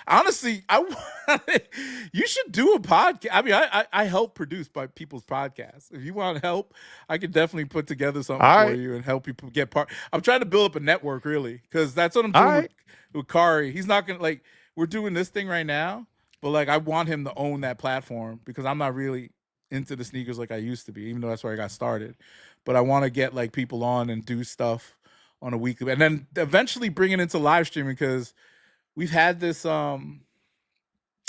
Honestly, you should do a podcast. I mean, I help produce by people's podcasts. If you want help, I can definitely put together something All for right. you and help people get part. I'm trying to build up a network, really, because that's what I'm All doing right. with Kari. He's not gonna like. We're doing this thing right now, but like I want him to own that platform because I'm not really into the sneakers like I used to be, even though that's where I got started. But I want to get like people on and do stuff on a weekly, and then eventually bring it into live streaming because we've had this I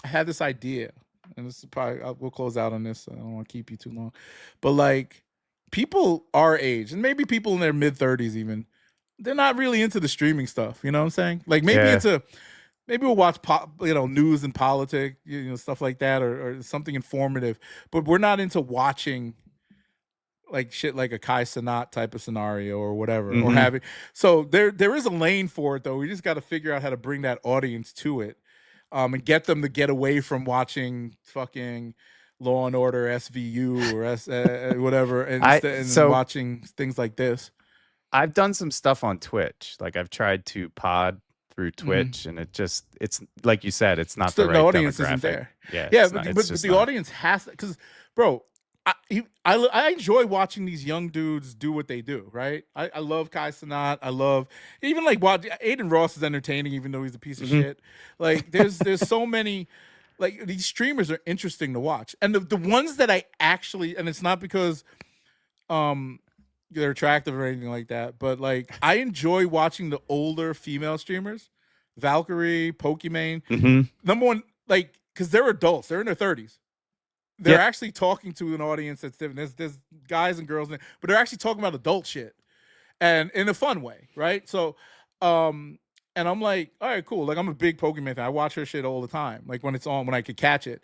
had this idea, and this is probably we'll close out on this. I don't want to keep you too long, but like people our age and maybe people in their mid-30s even, they're not really into the streaming stuff. You know what I'm saying? Like Yeah. maybe we'll watch news and politics, stuff like that, or something informative. But we're not into watching like shit like a Kai Cenat type of scenario or whatever, or Mm-hmm. having. So there is a lane for it though. We just got to figure out how to bring that audience to it, and get them to get away from watching fucking Law and Order SVU or whatever, and So watching things like this. I've done some stuff on Twitch. Like I've tried to pod through Mm-hmm. Twitch, and it's like you said, it's not the Still, the right audience isn't demographic. there. Yeah, Yeah, it's not. It's but just the not. audience has to, because, bro, I enjoy watching these young dudes do what they do. Right? I love Kai Cenat. I love even like Aiden Ross is entertaining, even though he's a piece of Mhm. shit. Like there's so many. Like these streamers are interesting to watch, and the ones that I actually, and it's not because they're attractive or anything like that, but like I enjoy watching the older female streamers, Valkyrie, Pokimane. Mhm. Number one, like because they're adults, they're in their 30s. They're Yep. actually talking to an audience that's different. There's guys and girls, but they're actually talking about adult shit and in a fun way, right? So, and I'm like, all right, cool. Like I'm a big Pokemon fan. I watch her shit all the time. Like when it's on, when I could catch it.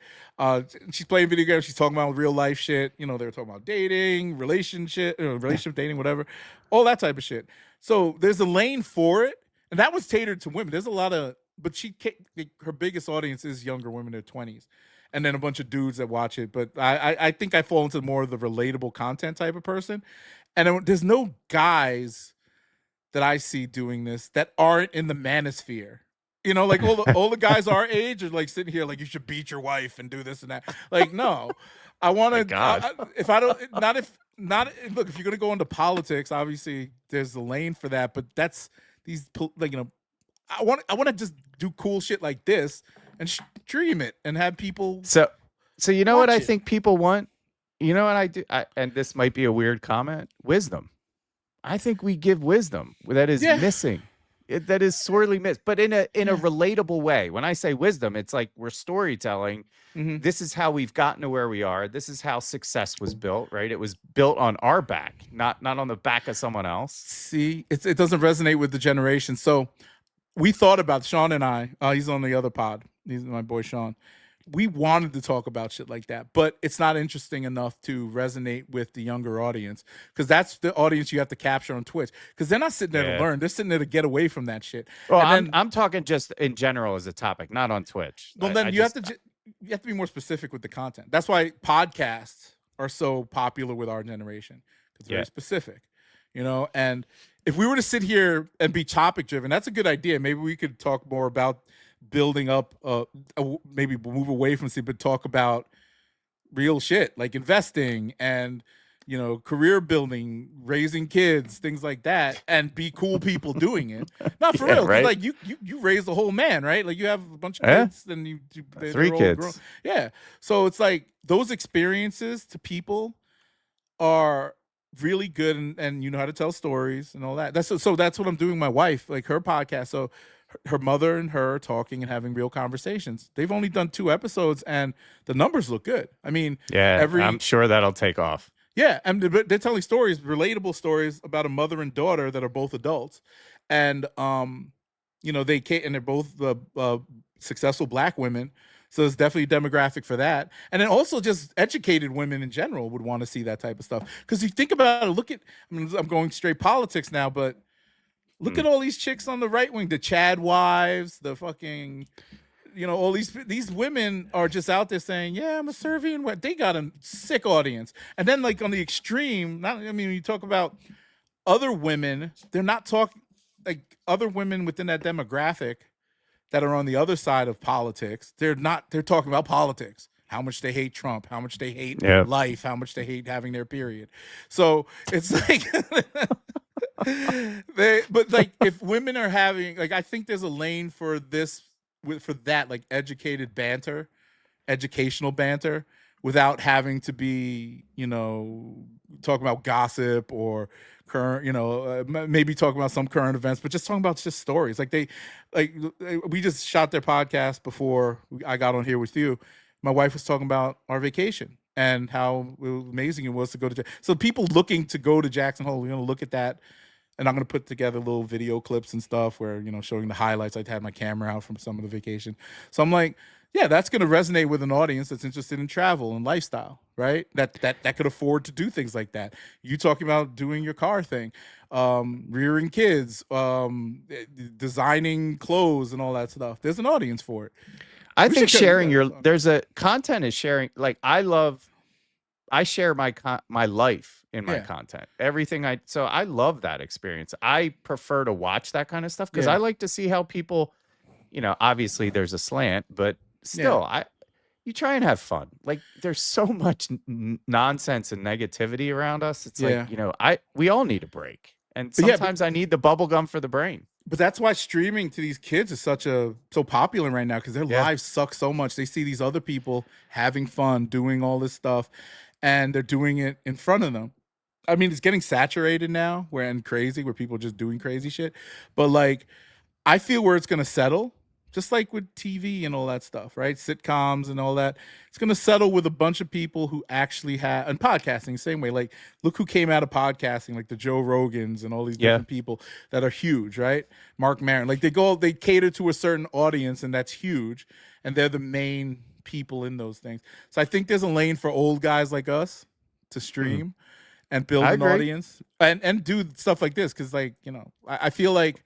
She's playing video games. She's talking about real life shit. They were talking about dating, relationship dating, whatever, all that type of shit. So there's a lane for it, and that was catered to women. There's a lot of, but her biggest audience is younger women in their 20s. And then a bunch of dudes that watch it, but I think I fall into more of the relatable content type of person, and there's no guys that I see doing this that aren't in the manosphere. Like all the guys our age are like sitting here like you should beat your wife and do this and that. Like no, I My want God. to. If I don't, not if not look. If you're gonna go into politics, obviously there's a lane for that. But that's these like I want to just do cool shit like this and stream it and have people So, so you know what watch I it. think people want? You know what I do? And this might be a weird comment. Wisdom. I think we give wisdom that is Yeah, missing. That is sorely missed, but in a yeah. relatable way. When I say wisdom, it's like we're storytelling. Mm-hmm. This is how we've gotten to where we are. This is how success was built, right? It was built on our back, not on the back of someone else. See, it doesn't resonate with the generation. So we thought about Sean and I. He's on the other pod. He's my boy Sean. We wanted to talk about shit like that, but it's not interesting enough to resonate with the younger audience because that's the audience you have to capture on Twitch because they're not sitting there to Yeah. learn; they're sitting there to get away from that shit. Well, And then, I'm talking just in general as a topic, not on Twitch. well, I then just you have to be more specific with the content. That's why podcasts are so popular with our generation because yeah. very specific, And if we were to sit here and be topic driven, that's a good idea. Maybe we could talk more about building up maybe move away from but talk about real shit like investing and career building, raising kids, things like that, and be cool people doing it. Not for Yeah, real, because right. like you raise the whole man, right? Like you have a bunch of Yeah. kids, then they're 3 all kids. grown. Yeah, so it's like those experiences to people are really good, and you know how to tell stories and all that. That's what I'm doing with my wife, like her podcast. So her mother and her talking and having real conversations. They've only done 2 episodes and the numbers look good. I mean, Yeah, I'm sure that'll take off. yeah, and they're telling stories, relatable stories about a mother and daughter that are both adults, and they're both successful Black women. So there's definitely a demographic for that, and then also just educated women in general would want to see that type of stuff. Because you think about it, I'm going straight politics now, but look at all these chicks on the right wing, the Chad wives, the fucking, all these women are just out there saying, yeah, I'm a Serbian. They got a sick audience. And then like on the extreme, when you talk about other women, they're not talking like other women within that demographic that are on the other side of politics, they're talking about politics. How much they hate Trump, how much they hate life, how much they hate having their period. So it's like but like if women are having, like, I think there's a lane for this, for that, like educated banter, educational banter, without having to be, talking about gossip or current, maybe talking about some current events, but just talking about just stories. Like we just shot their podcast before I got on here with you. My wife was talking about our vacation and how amazing it was to go to. So people looking to go to Jackson Hole, look at that. And I'm going to put together little video clips and stuff where, showing the highlights. I'd had my camera out from some of the vacation. So I'm like, yeah, that's going to resonate with an audience that's interested in travel and lifestyle, right? That could afford to do things like that. You talking about doing your car thing, rearing kids, designing clothes and all that stuff. There's an audience for it. I think sharing there's a content is sharing. Like I share my life in my content, everything so I love that experience. I prefer to watch that kind of stuff because I like to see how people, obviously there's a slant, but still you try and have fun. Like there's so much nonsense and negativity around us. It's like, we all need a break. And sometimes I need the bubble gum for the brain. But that's why streaming to these kids is so popular right now, because their lives suck so much. They see these other people having fun, doing all this stuff, and they're doing it in front of them. I mean, it's getting saturated now, where people are just doing crazy shit. But like, I feel where it's gonna settle, just like with TV and all that stuff, right? Sitcoms and all that. It's gonna settle with a bunch of people who actually have, and podcasting, same way. Like, look who came out of podcasting, like the Joe Rogans and all these different people that are huge, right? Mark Maron, like they cater to a certain audience, and that's huge, and they're the main people in those things. So I think there's a lane for old guys like us to stream and build an audience and do stuff like this, because like, I feel like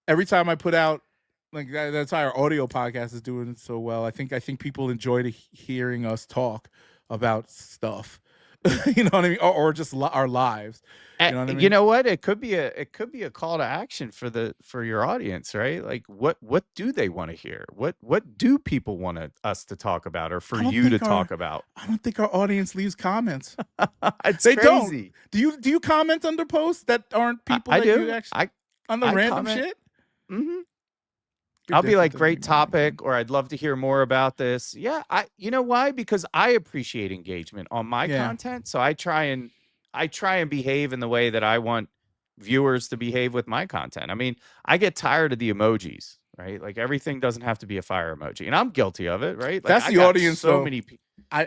every time I put out, like, that's how our audio podcast is doing so well. I think people enjoy hearing us talk about stuff. You know what I mean? Or just our lives. You know what I mean? You know what? It could be a call to action for your audience, right? Like what do they want to hear? What do people want us to talk about, or for you to talk about? I don't think our audience leaves comments. They crazy. Don't. Do you comment under posts that aren't people I that do. you actually on the random comment. Shit? Mm-hmm. I'll be like, great topic, or I'd love to hear more about this. Yeah, you know why? Because I appreciate engagement on my content, so I try and behave in the way that I want viewers to behave with my content. I mean, I get tired of the emojis, right? Like everything doesn't have to be a fire emoji, and I'm guilty of it, right? Like, that's the audience. So many people. I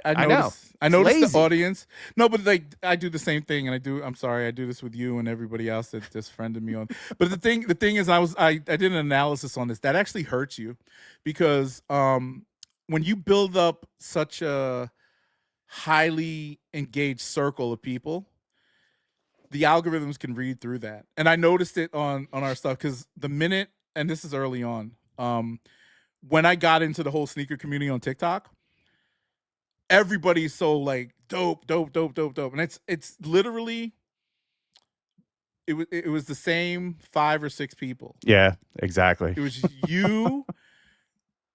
noticed the audience. No, but like I do the same thing, and I'm sorry, I do this with you and everybody else that just friended me on. But the thing is, I did an analysis on this that actually hurts you, because when you build up such a highly engaged circle of people, the algorithms can read through that. And I noticed it on our stuff, because the minute, and this is early on, when I got into the whole sneaker community on TikTok, everybody's so like dope, and it's literally it was the same 5 or 6 people. Yeah, exactly. It was you.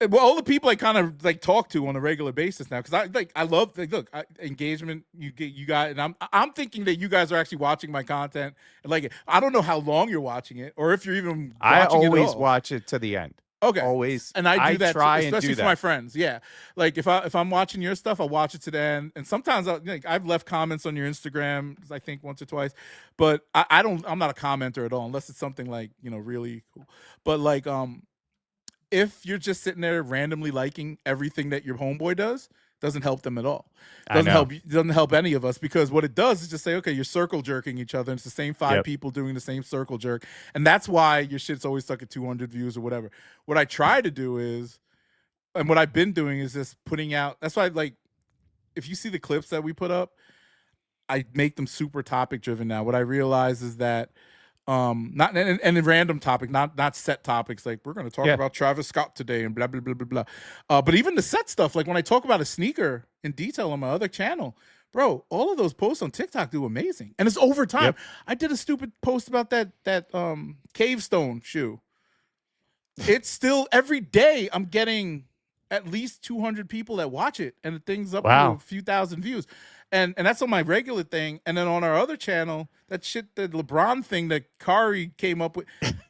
Well, all the people I kind of like talk to on a regular basis now, because I love, like, look, engagement. You got, and I'm thinking that you guys are actually watching my content, and like, I don't know how long you're watching it, or if you're even watching I always it at all. watch it to the end. Okay. Always. And I do that, try too, especially and do for my friends. Yeah. Like if I'm watching your stuff, I'll watch it to the end. And sometimes I've left comments on your Instagram, I think once or twice, but I'm not a commenter at all, unless it's something like, really cool. But like, if you're just sitting there randomly liking everything that your homeboy does, doesn't help them at all. Doesn't help any of us, because what it does is just say, okay, you're circle jerking each other, and it's the same 5 people doing the same circle jerk, and that's why your shit's always stuck at 200 views or whatever. What I try to do is, and what I've been doing is just putting out. That's why, like, if you see the clips that we put up, I make them super topic driven now. What I realize is that not and a random topic, not set topics, like we're going to talk about Travis Scott today and blah blah blah blah blah. But even the set stuff, like when I talk about a sneaker in detail on my other channel, bro, all of those posts on TikTok do amazing, and it's over time. I did a stupid post about that Cave Stone shoe. it's still every day I'm getting at least 200 people that watch it, and the thing's up to a few thousand views. And that's on my regular thing. And then on our other channel, that shit, the LeBron thing that Kari came up with,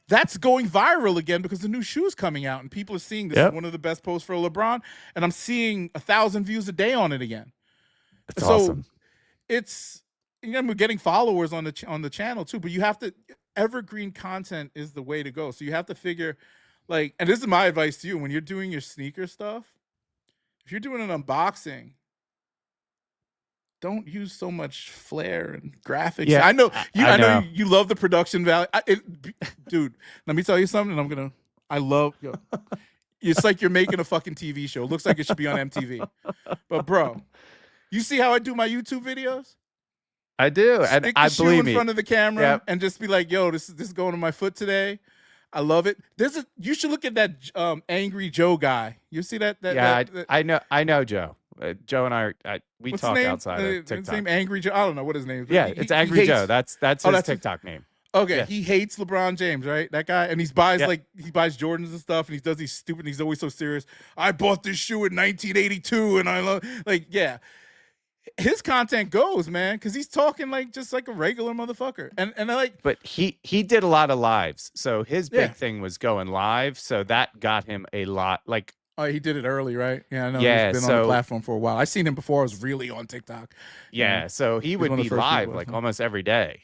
that's going viral again because the new shoe's coming out and people are seeing this is one of the best posts for LeBron. And I'm seeing 1,000 views a day on it again. That's awesome. It's, we're getting followers on the channel too, but you have to, evergreen content is the way to go. So you have to figure, like, and this is my advice to you, when you're doing your sneaker stuff, if you're doing an unboxing, don't use so much flair and graphics. Yeah, I know you love the production value. Dude, let me tell you something. I love, it's like you're making a fucking TV show. It looks like it should be on MTV. But bro, you see how I do my YouTube videos? I do. Stick and the I shoe believe in front of the camera and just be like, yo, this is going to my foot today. I love it. You should look at that Angry Joe guy. You see that? I know Joe. Joe and we talk outside of TikTok. His name Angry Joe. I don't know what his name is. Yeah, it's Angry Joe. That's his TikTok name. Okay, he hates LeBron James, right? That guy, and he buys Jordans and stuff, and he does these stupid. And he's always so serious. I bought this shoe in 1982, and I love his content goes, man, because he's talking just like a regular motherfucker, and I like. But he did a lot of lives, so his big thing was going live, so that got him a lot. Oh, he did it early, right? Yeah, I know. Yeah, he's been on the platform for a while. I seen him before I was really on TikTok. Yeah, so he would be live almost every day.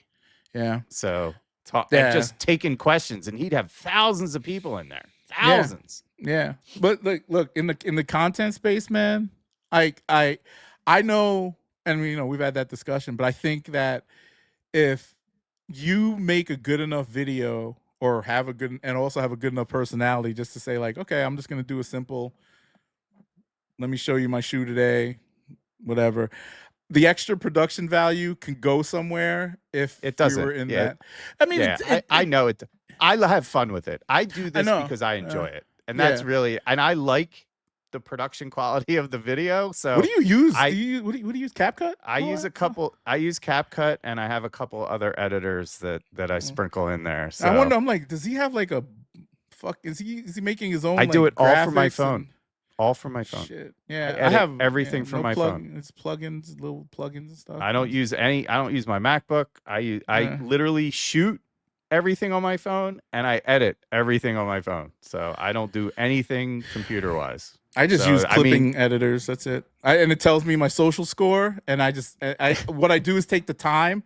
Yeah. So and just taking questions, and he'd have thousands of people in there, thousands. Yeah. But look in the content space, man. I know, and we've had that discussion, but I think that if you make a good enough video or also have a good enough personality just to say like, okay, I'm just going to do a simple, let me show you my shoe today, whatever. The extra production value can go somewhere if it doesn't. You were in that. I mean, I know it. I have fun with it. I do this because I enjoy it. And that's really, and I like the production quality of the video. So what do you use? What do you use? CapCut? I use CapCut, and I have a couple other editors that I sprinkle in there. So I wonder, I'm like, does he have like a is he making his own? I do it all from my phone. All from my phone. Shit. Yeah, I have everything from my phone. It's plugins, little plugins and stuff. I don't use my MacBook. I literally shoot everything on my phone, and I edit everything on my phone. So I don't do anything computer wise. I just use clipping editors. That's it. And it tells me my social score. And what I do is take the time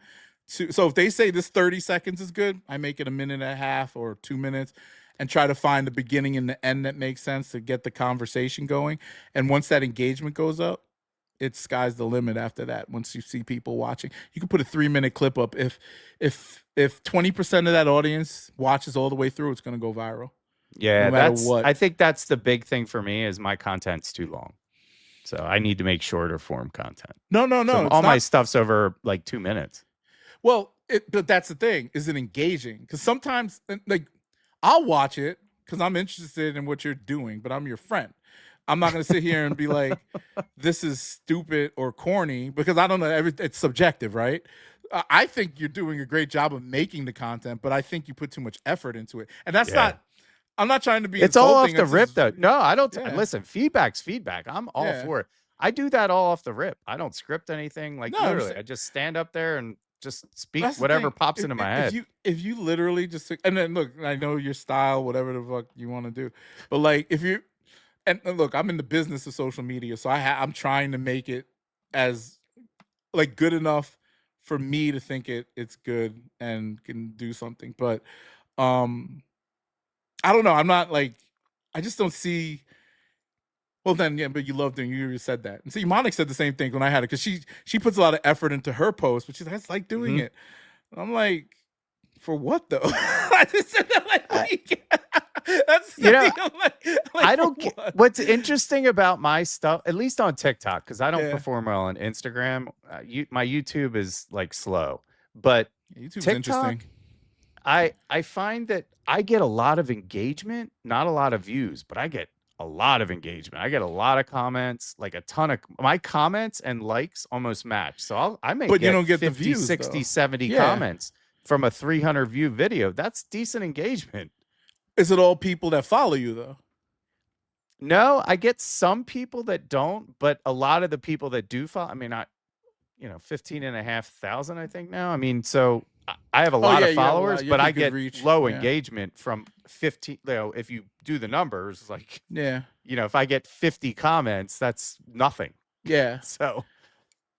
to. So if they say this 30 seconds is good, I make it a minute and a half or 2 minutes, and try to find the beginning and the end that makes sense to get the conversation going. And once that engagement goes up, it's sky's the limit after that. Once you see people watching, you can put a 3-minute clip up. If 20% of that audience watches all the way through, it's going to go viral. Yeah, I think that's the big thing for me is my content's too long. So I need to make shorter form content. No. So all my stuff's over like 2 minutes. Well, but that's the thing. Is it engaging? Because sometimes I'll watch it because I'm interested in what you're doing, but I'm your friend. I'm not going to sit here and be like, this is stupid or corny, because I don't know. It's subjective, right? I think you're doing a great job of making the content, but I think you put too much effort into it. And that's not, I'm not trying to be It's all off the rip, though. No, I don't. Listen, feedback's feedback. I'm all for it. I do that all off the rip. I don't script anything. Literally, I just stand up there and just speak whatever pops into my head. If you literally just, and then look, I know your style, whatever the fuck you want to do, but if you, and look, I'm in the business of social media, so I'm trying to make it as good enough for me to think it's good and can do something. But I don't know. I'm not I just don't see. Well, then, but you already said that. And see, Monica said the same thing when I had it, because she puts a lot of effort into her post, but she's like, I just like doing it. And I'm like, for what though? I just said that that's I don't get what's interesting about my stuff, at least on TikTok, because I don't perform well on Instagram. My YouTube is slow, but YouTube's TikTok, interesting. I find that I get a lot of engagement, not a lot of views, but I get a lot of engagement. I get a lot of comments, a ton of my comments and likes almost match. So I may but get you don't get 50, the views, 60, though. 70 comments from a 300 view video. That's decent engagement. Is it all people that follow you though? No, I get some people that don't, but a lot of the people that do follow, I mean, 15,500, I think now. I mean, so I have a Oh lot yeah, of you have a lot. followers, You have but a I good get reach. low Yeah. engagement from 15. If you do the numbers, like, Yeah. if I get 50 comments, that's nothing. Yeah. So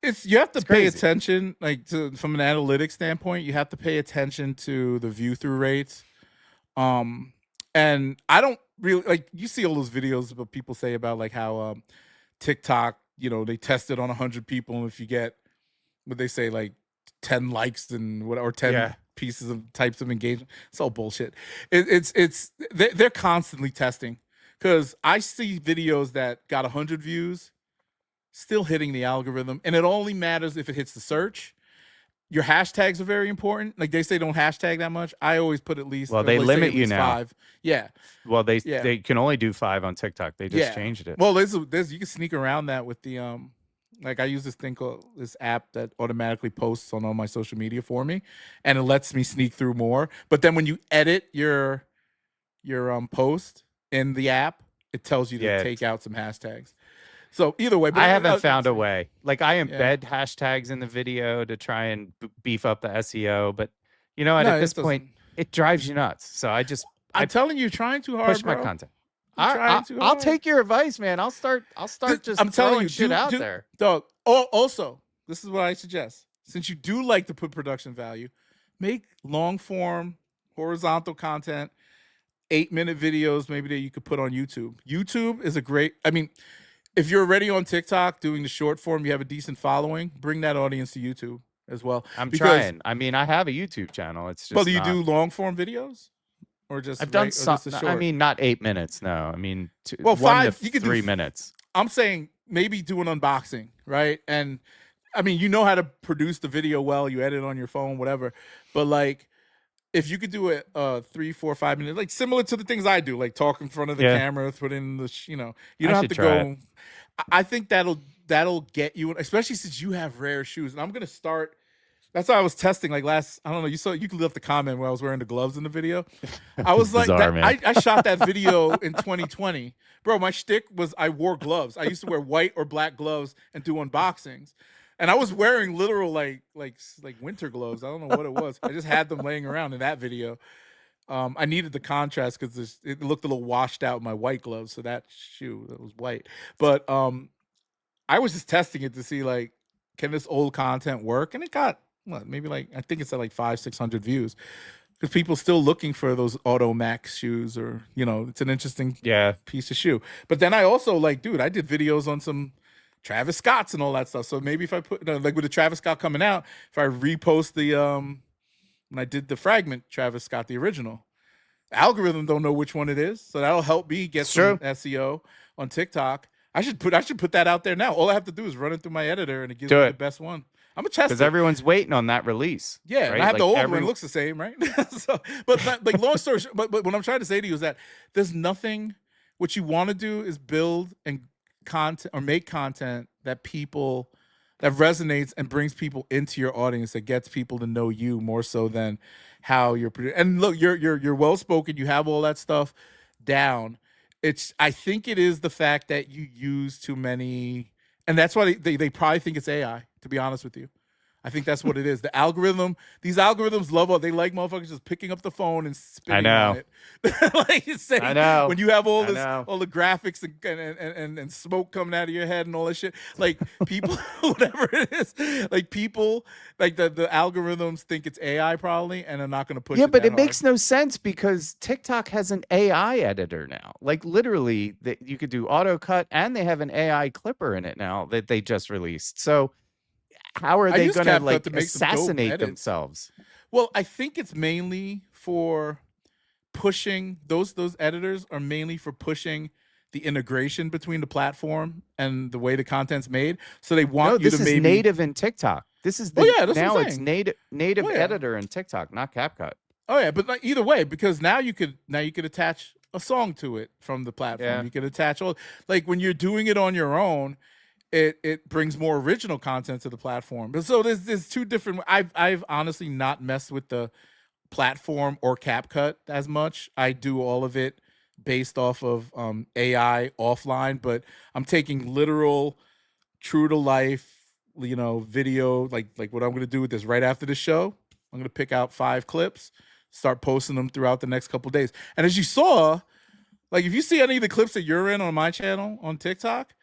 You have to it's pay crazy. attention, like from an analytics standpoint, you have to pay attention to the view through rates. And I don't really like you see all those videos about people say about like how TikTok, they tested on 100 people, and if you get what they say, like 10 likes and what or 10 Yeah. pieces of types of engagement, it's all bullshit. They're constantly testing because I see videos that got 100 views still hitting the algorithm, and it only matters if it hits the search. Your hashtags are very important. Like they say, don't hashtag that much. I always put at least, Well, or they they say limit at you least now. 5. Yeah. Well, Yeah. they can only do 5 on TikTok. They just changed it. Well, there's you can sneak around that with the like I use this app that automatically posts on all my social media for me, and it lets me sneak through more. But then when you edit your post in the app, it tells you to take out some hashtags. So either way, but I haven't found a way. Like I embed hashtags in the video to try and beef up the SEO, but at this point, it drives you nuts. So I'm telling you, trying too hard, push bro. my content. I'll take your advice, man. I'll start just I'm telling you, shit out there. Dog. Also, this is what I suggest. Since you do like to put production value, make long form, horizontal content, 8-minute videos maybe that you could put on YouTube. YouTube is a great, I mean, if you're already on TikTok doing the short form, you have a decent following, bring that audience to YouTube as well. I'm trying. I mean, I have a YouTube channel. It's just But do you do long form videos? Or just I've done some. I mean, not 8 minutes. No, I mean, 1 to 3 minutes. I'm saying maybe do an unboxing, right? And I mean, you know how to produce the video well. You edit on your phone, whatever. But like, if you could do it 3, 4, 5 minutes, like similar to the things I do, like talk in front of the camera, put in the, you don't have to go. I think that'll get you, especially since you have rare shoes. And I'm gonna start. That's why I was testing like last. I don't know. You could left the comment where I was wearing the gloves in the video. I was like, bizarre, I shot that video in 2020, bro. My shtick was I wore gloves. I used to wear white or black gloves and do unboxings, and I was wearing literal like winter gloves. I don't know what it was. I just had them laying around in that video. I needed the contrast because it looked a little washed out with my white gloves. So that shoe that was white, but I was just testing it to see like, can this old content work? And it got maybe like I think it's at like 500-600 views because people still looking for those Auto Max shoes, or it's an interesting piece of shoe. But then I also like, dude, I did videos on some Travis Scotts and all that stuff. So maybe if I put like with the Travis Scott coming out, if I repost the when I did the Fragment Travis Scott, the original, the algorithm don't know which one it is, so that'll help me get some SEO on TikTok. I should put that out there now. All I have to do is run it through my editor, and it gives me the best one. I'm gonna test because everyone's waiting on that release. Yeah, right? I have the old one. It looks the same, right? So, but like long story short, but what I'm trying to say to you is that there's nothing. What you want to do is build and content or make content that resonates and brings people into your audience, that gets people to know you more so than how you're producing. And look, you're well spoken. You have all that stuff down. I think it is the fact that you use too many, and that's why they probably think it's AI, to be honest with you. I think that's what it is. The algorithm, these algorithms they like motherfuckers just picking up the phone and spinning on it. Like you say, I know. When you have all the graphics and smoke coming out of your head and all that shit, like people, whatever it is, like people, like the algorithms think it's AI probably, and they're not going to push it. Yeah, but it makes no sense because TikTok has an AI editor now. Like literally, you could do auto cut, and they have an AI clipper in it now that they just released. So how are they going to like assassinate themselves? Well, I think it's mainly for pushing those editors are mainly for pushing the integration between the platform and the way the content's made. So they want you to maybe native in TikTok. This is now it's native editor in TikTok, not CapCut. Oh yeah, but either way, because now you could attach a song to it from the platform. Yeah. You could attach like when you're doing it on your own, it brings more original content to the platform. But so there's two different. I've honestly not messed with the platform or CapCut as much. I do all of it based off of AI offline, but I'm taking literal, true to life, video, like what I'm gonna do with this right after the show. I'm gonna pick out 5 clips, start posting them throughout the next couple days. And as you saw, like if you see any of the clips that you're in on my channel on TikTok,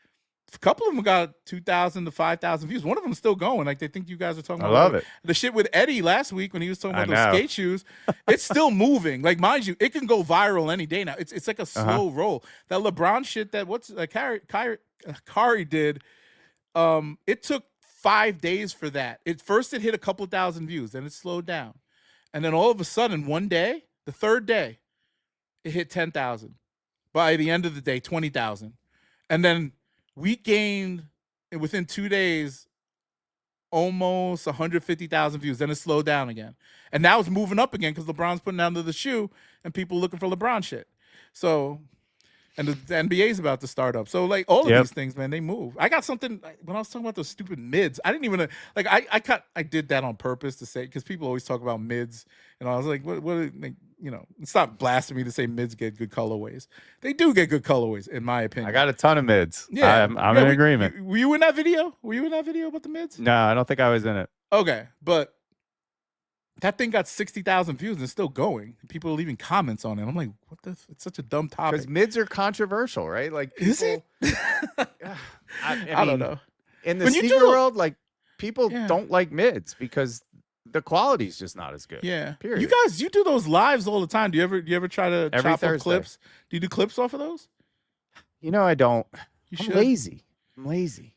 a couple of them got 2,000 to 5,000 views. One of them's still going. Like they think you guys are talking about. I love it. The shit with Eddie last week when he was talking about those skate shoes. It's still moving. Like mind you, it can go viral any day now. It's like a slow roll. That LeBron shit that Kari did. It took 5 days for that. It hit a couple thousand views, then it slowed down, and then all of a sudden, one day, the third day, it hit 10,000. By the end of the day, 20,000, and then we gained within 2 days almost 150,000 views. Then it slowed down again, and now it's moving up again because LeBron's putting down the shoe, and people looking for LeBron shit. So. And the NBA's about to start up. So, like, all of these things, man, they move. I got something, when I was talking about those stupid mids, I didn't even, like, I did that on purpose to say, because people always talk about mids, and I was like, what, like, it's not blasphemy to say mids get good colorways. They do get good colorways, in my opinion. I got a ton of mids. Yeah. I'm in agreement. Were you in that video? Were you in that video about the mids? No, I don't think I was in it. Okay, but that thing got 60,000 views and it's still going. People are leaving comments on it. I'm like, what the? It's such a dumb topic. Because mids are controversial, right? Like, people, is it? I don't know. In the sneaker world, like, people don't like mids because the quality's just not as good. Yeah. Period. You do those lives all the time. Do you ever try to chop up clips? Do you do clips off of those? I don't. I'm lazy.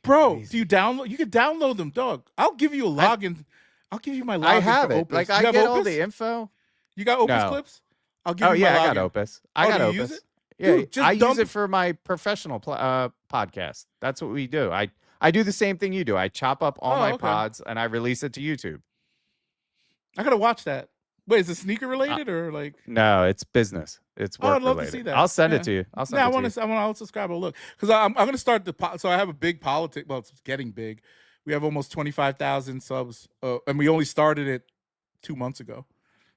Bro, do you download? You can download them, dog. I'll give you a login. I'll give you my login. I have it. Opus. Like, I get all the info. You got Opus clips? I'll give you my login. I got Opus. I got Opus. Use it? Yeah, dude, I use it for my professional podcast. That's what we do. I do the same thing you do. I chop up all my pods and I release it to YouTube. I gotta watch that. Wait, is it sneaker related or like? No, it's business. It's work I'd love related. to see that. I'll send it to you. I want to subscribe. I'll look because I'm gonna start so I have a big politics. Well, it's getting big. We have almost 25,000 subs, and we only started it 2 months ago.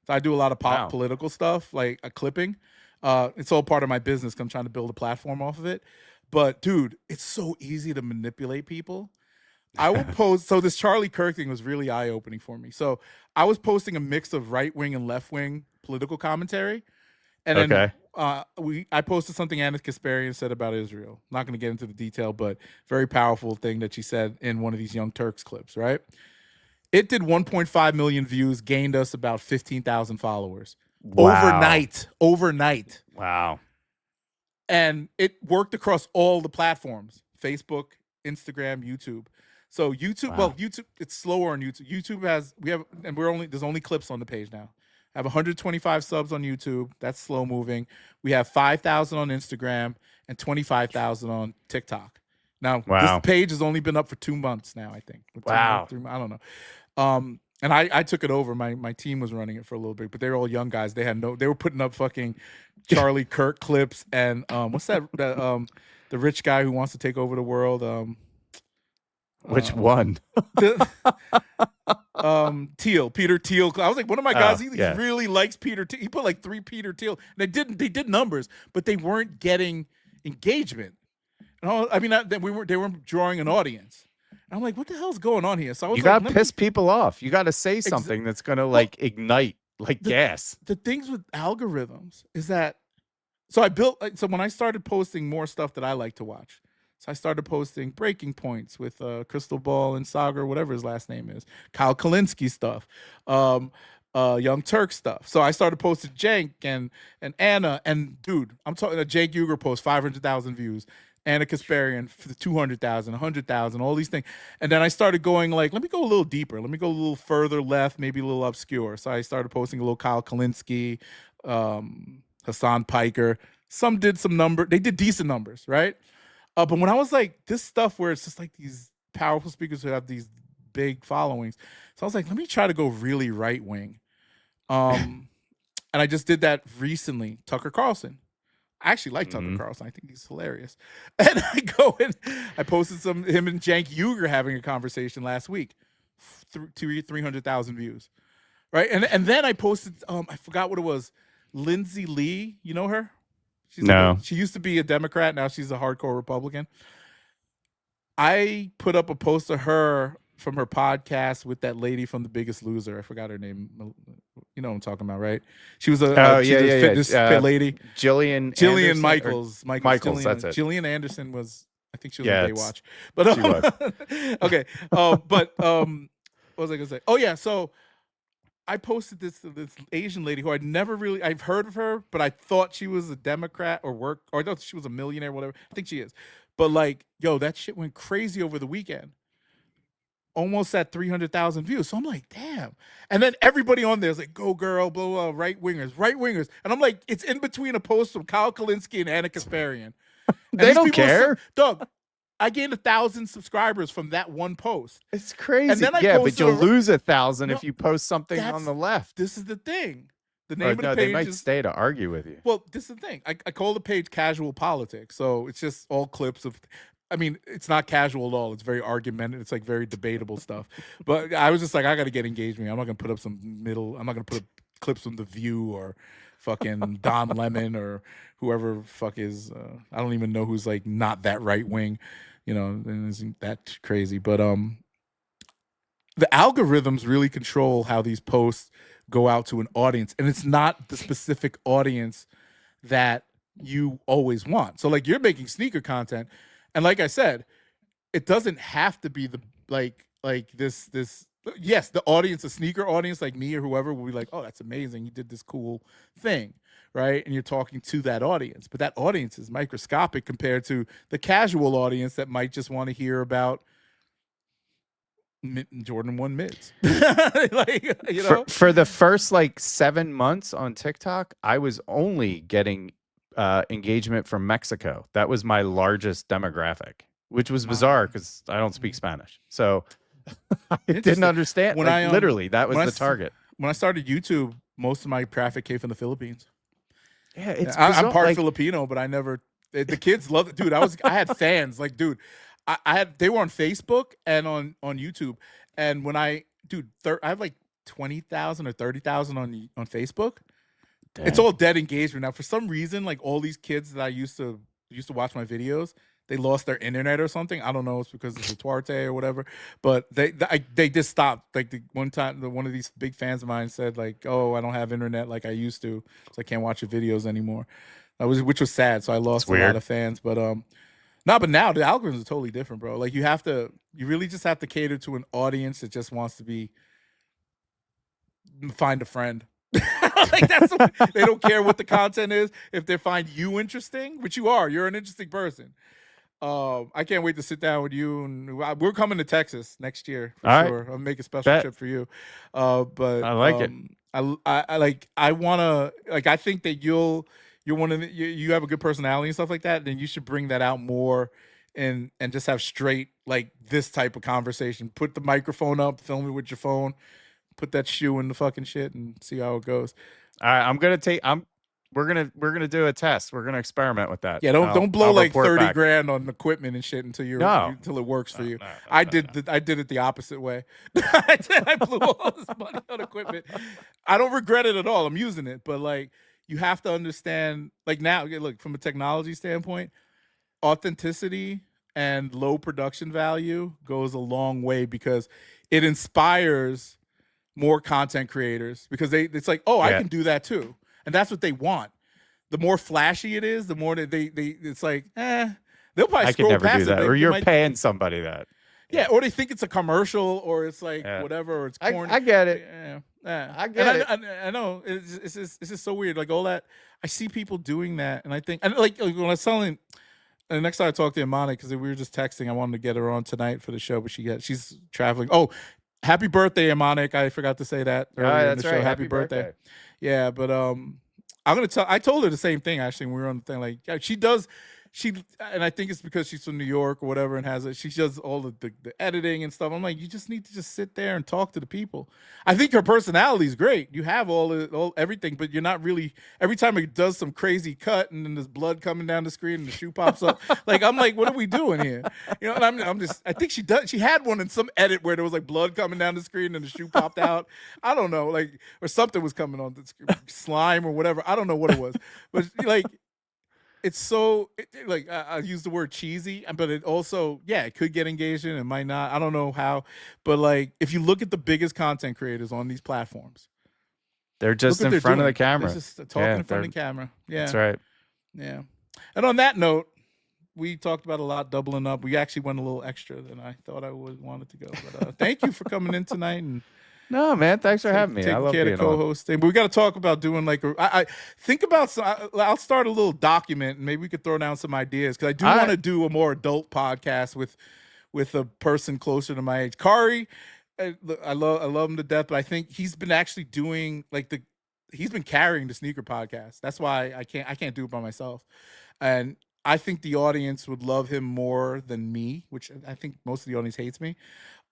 So I do a lot of political stuff, like a clipping. It's all part of my business. I'm trying to build a platform off of it. But dude, it's so easy to manipulate people. I will post. So this Charlie Kirk thing was really eye-opening for me. So I was posting a mix of right-wing and left-wing political commentary. And then I posted something Anna Kasparian said about Israel. Not going to get into the detail, but very powerful thing that she said in one of these Young Turks clips, right? It did 1.5 million views, gained us about 15,000 followers. Wow. Overnight. Wow. And it worked across all the platforms: Facebook, Instagram, YouTube. So YouTube, YouTube, it's slower on YouTube. There's only clips on the page now. I have 125 subs on YouTube. That's slow moving. We have 5,000 on Instagram and 25,000 on TikTok. Now, this page has only been up for 2 months now, I think. Wow. 3 months, I don't know. And I took it over. My team was running it for a little bit, but they were all young guys. They were putting up fucking Charlie Kirk clips and what's that? The rich guy who wants to take over the world. Which one? Peter Thiel. I was like, one of my guys, he really likes Peter Thiel. He put like 3 Peter Thiel. They did numbers, but they weren't getting engagement. And they weren't drawing an audience. And I'm like, what the hell's going on here? So I was gotta piss people off. You gotta say something that's gonna ignite gas. The things with algorithms is that so when I started posting more stuff that I like to watch. So I started posting Breaking Points with Crystal Ball and Sagar, whatever his last name is, Kyle Kalinske stuff, Young Turk stuff. So I started posting Jank and Anna, and dude, I'm talking. Jake Uger post 500,000 views, Anna Kasparian 200,000, 100,000, all these things. And then I started going like, let me go a little deeper. Let me go a little further left, maybe a little obscure. So I started posting a little Kyle Kalinske, Hassan Piker. Some did some number. They did decent numbers, right? But when I was like, this stuff where it's just like these powerful speakers who have these big followings. So I was like, let me try to go really right wing. And I just did that recently. Tucker Carlson. I actually like Tucker Carlson. I think he's hilarious. And I posted him and Jank Uger having a conversation last week. 300,000 views. right? And then I posted, I forgot what it was, Lindsay Lee. You know her? She's like No. she used to be a Democrat. Now she's a hardcore Republican. I put up a post of her from her podcast with that lady from The Biggest Loser. I forgot her name. You know what I'm talking about, right? She was a fitness lady. Jillian Michaels. Michaels, that's it. Jillian Anderson was, I think she was on Baywatch. But she was. Okay. But what was I gonna say? Oh yeah, so I posted this Asian lady who I've heard of her, but I thought she was a Democrat or I thought she was a millionaire, whatever. I think she is. But like, yo, that shit went crazy over the weekend. Almost at 300,000 views. So I'm like, damn. And then everybody on there is like, go girl, blah, blah, right wingers. And I'm like, it's in between a post from Kyle Kalinske and Anna Kasparian. They don't care. Doug, I gained 1,000 subscribers from that one post. It's crazy. And then but you'll lose 1,000 if you post something on the left. This is the thing. The name of the page they might stay to argue with you. Well, this is the thing. I call the page Casual Politics. So it's just all clips of, I mean, it's not casual at all. It's very argumentative. It's like very debatable stuff. But I was just like, I got to get engagement. I'm not going to put up I'm not going to put up clips from The View or fucking Don Lemon or whoever fuck is, I don't even know who's like not that right wing, you know, and isn't that crazy. But the algorithms really control how these posts go out to an audience, and it's not the specific audience that you always want. So like, you're making sneaker content, and like I said, it doesn't have to be the like this yes, the audience, a sneaker audience like me or whoever will be like, oh, that's amazing, you did this cool thing, right? And you're talking to that audience, but that audience is microscopic compared to the casual audience that might just want to hear about Jordan 1 mids. Like, you know, for the first like 7 months on TikTok, I was only getting engagement from Mexico. That was my largest demographic, which was bizarre because I don't speak Spanish. So I didn't understand. When literally, that was the target. When I started YouTube, most of my traffic came from the Philippines. Yeah, it's I'm part Filipino, but I never. The kids loved it, dude. I had fans, like, dude. They were on Facebook and on YouTube, and when I have like 20,000 or 30,000 on Facebook. Damn. It's all dead engagement now. For some reason, like all these kids that I used to watch my videos, they lost their internet or something. I don't know. It's because of the Duarte or whatever. But they just stopped. Like one time, one of these big fans of mine said like, "Oh, I don't have internet like I used to, so I can't watch your videos anymore." Which was sad. So I lost a lot of fans. But but now the algorithms are totally different, bro. Like you really just have to cater to an audience that just wants to find a friend. Like they don't care what the content is. If they find you interesting, which you're an interesting person. I can't wait to sit down with you, and we're coming to Texas next year for sure. I'll make a special trip for you. But I like it. I wanna I think that you're one of you have a good personality and stuff like that. Then you should bring that out more, and just have straight like this type of conversation. Put the microphone up, film it with your phone. Put that shoe in the fucking shit and see how it goes. All right, we're gonna do a test. We're gonna experiment with that. Yeah, don't blow like 30 grand on equipment and shit until it works for you. I did it the opposite way. I blew all this money on equipment. I don't regret it at all. I'm using it, but like you have to understand. Like now, look, from a technology standpoint, authenticity and low production value goes a long way because it inspires more content creators because it's like, oh, I can do that too. And that's what they want. The more flashy it is, the more that they it's like, they'll probably scroll past it. I could never do that. Or you're paying somebody that. Yeah, or they think it's a commercial or it's like whatever, or it's corny. I get it. I get it. I know. It's just so weird. Like all that, I see people doing that, and I think, and like when I was telling, and next time I talked to Imani, because we were just texting, I wanted to get her on tonight for the show, but she's traveling. Oh, happy birthday, Imani. I forgot to say that earlier in the show. Right. Happy birthday. Yeah, but I'm gonna tell. I told her the same thing actually when we were on the thing. Like she does. and I think it's because she's from New York or whatever, and she does all the editing and stuff. I'm like, you just need to just sit there and talk to the people. I think her personality is great. You have all everything, but you're not really. Every time it does some crazy cut and then there's blood coming down the screen and the shoe pops up, like I'm like, what are we doing here? You know, and I'm just. I think she had one in some edit where there was like blood coming down the screen and the shoe popped out. I don't know, like, or something was coming on the screen, slime or whatever. I don't know what it was, but like. It's so like I use the word cheesy, but it also it could get engaging. It might not. I don't know how, but like if you look at the biggest content creators on these platforms, they're just in front of the camera. They're just talking in front of the camera. Yeah, that's right. Yeah, and on that note, we talked about a lot doubling up. We actually went a little extra than I thought I wanted to go. But thank you for coming in tonight and. No, man. Thanks for having me. I love being co-hosting. But we got to talk about doing like I think about. I'll start a little document, and maybe we could throw down some ideas because I do want to do a more adult podcast with a person closer to my age. Kari, I love him to death, but I think he's been actually doing like he's been carrying the sneaker podcast. That's why I can't do it by myself, and I think the audience would love him more than me, which I think most of the audience hates me.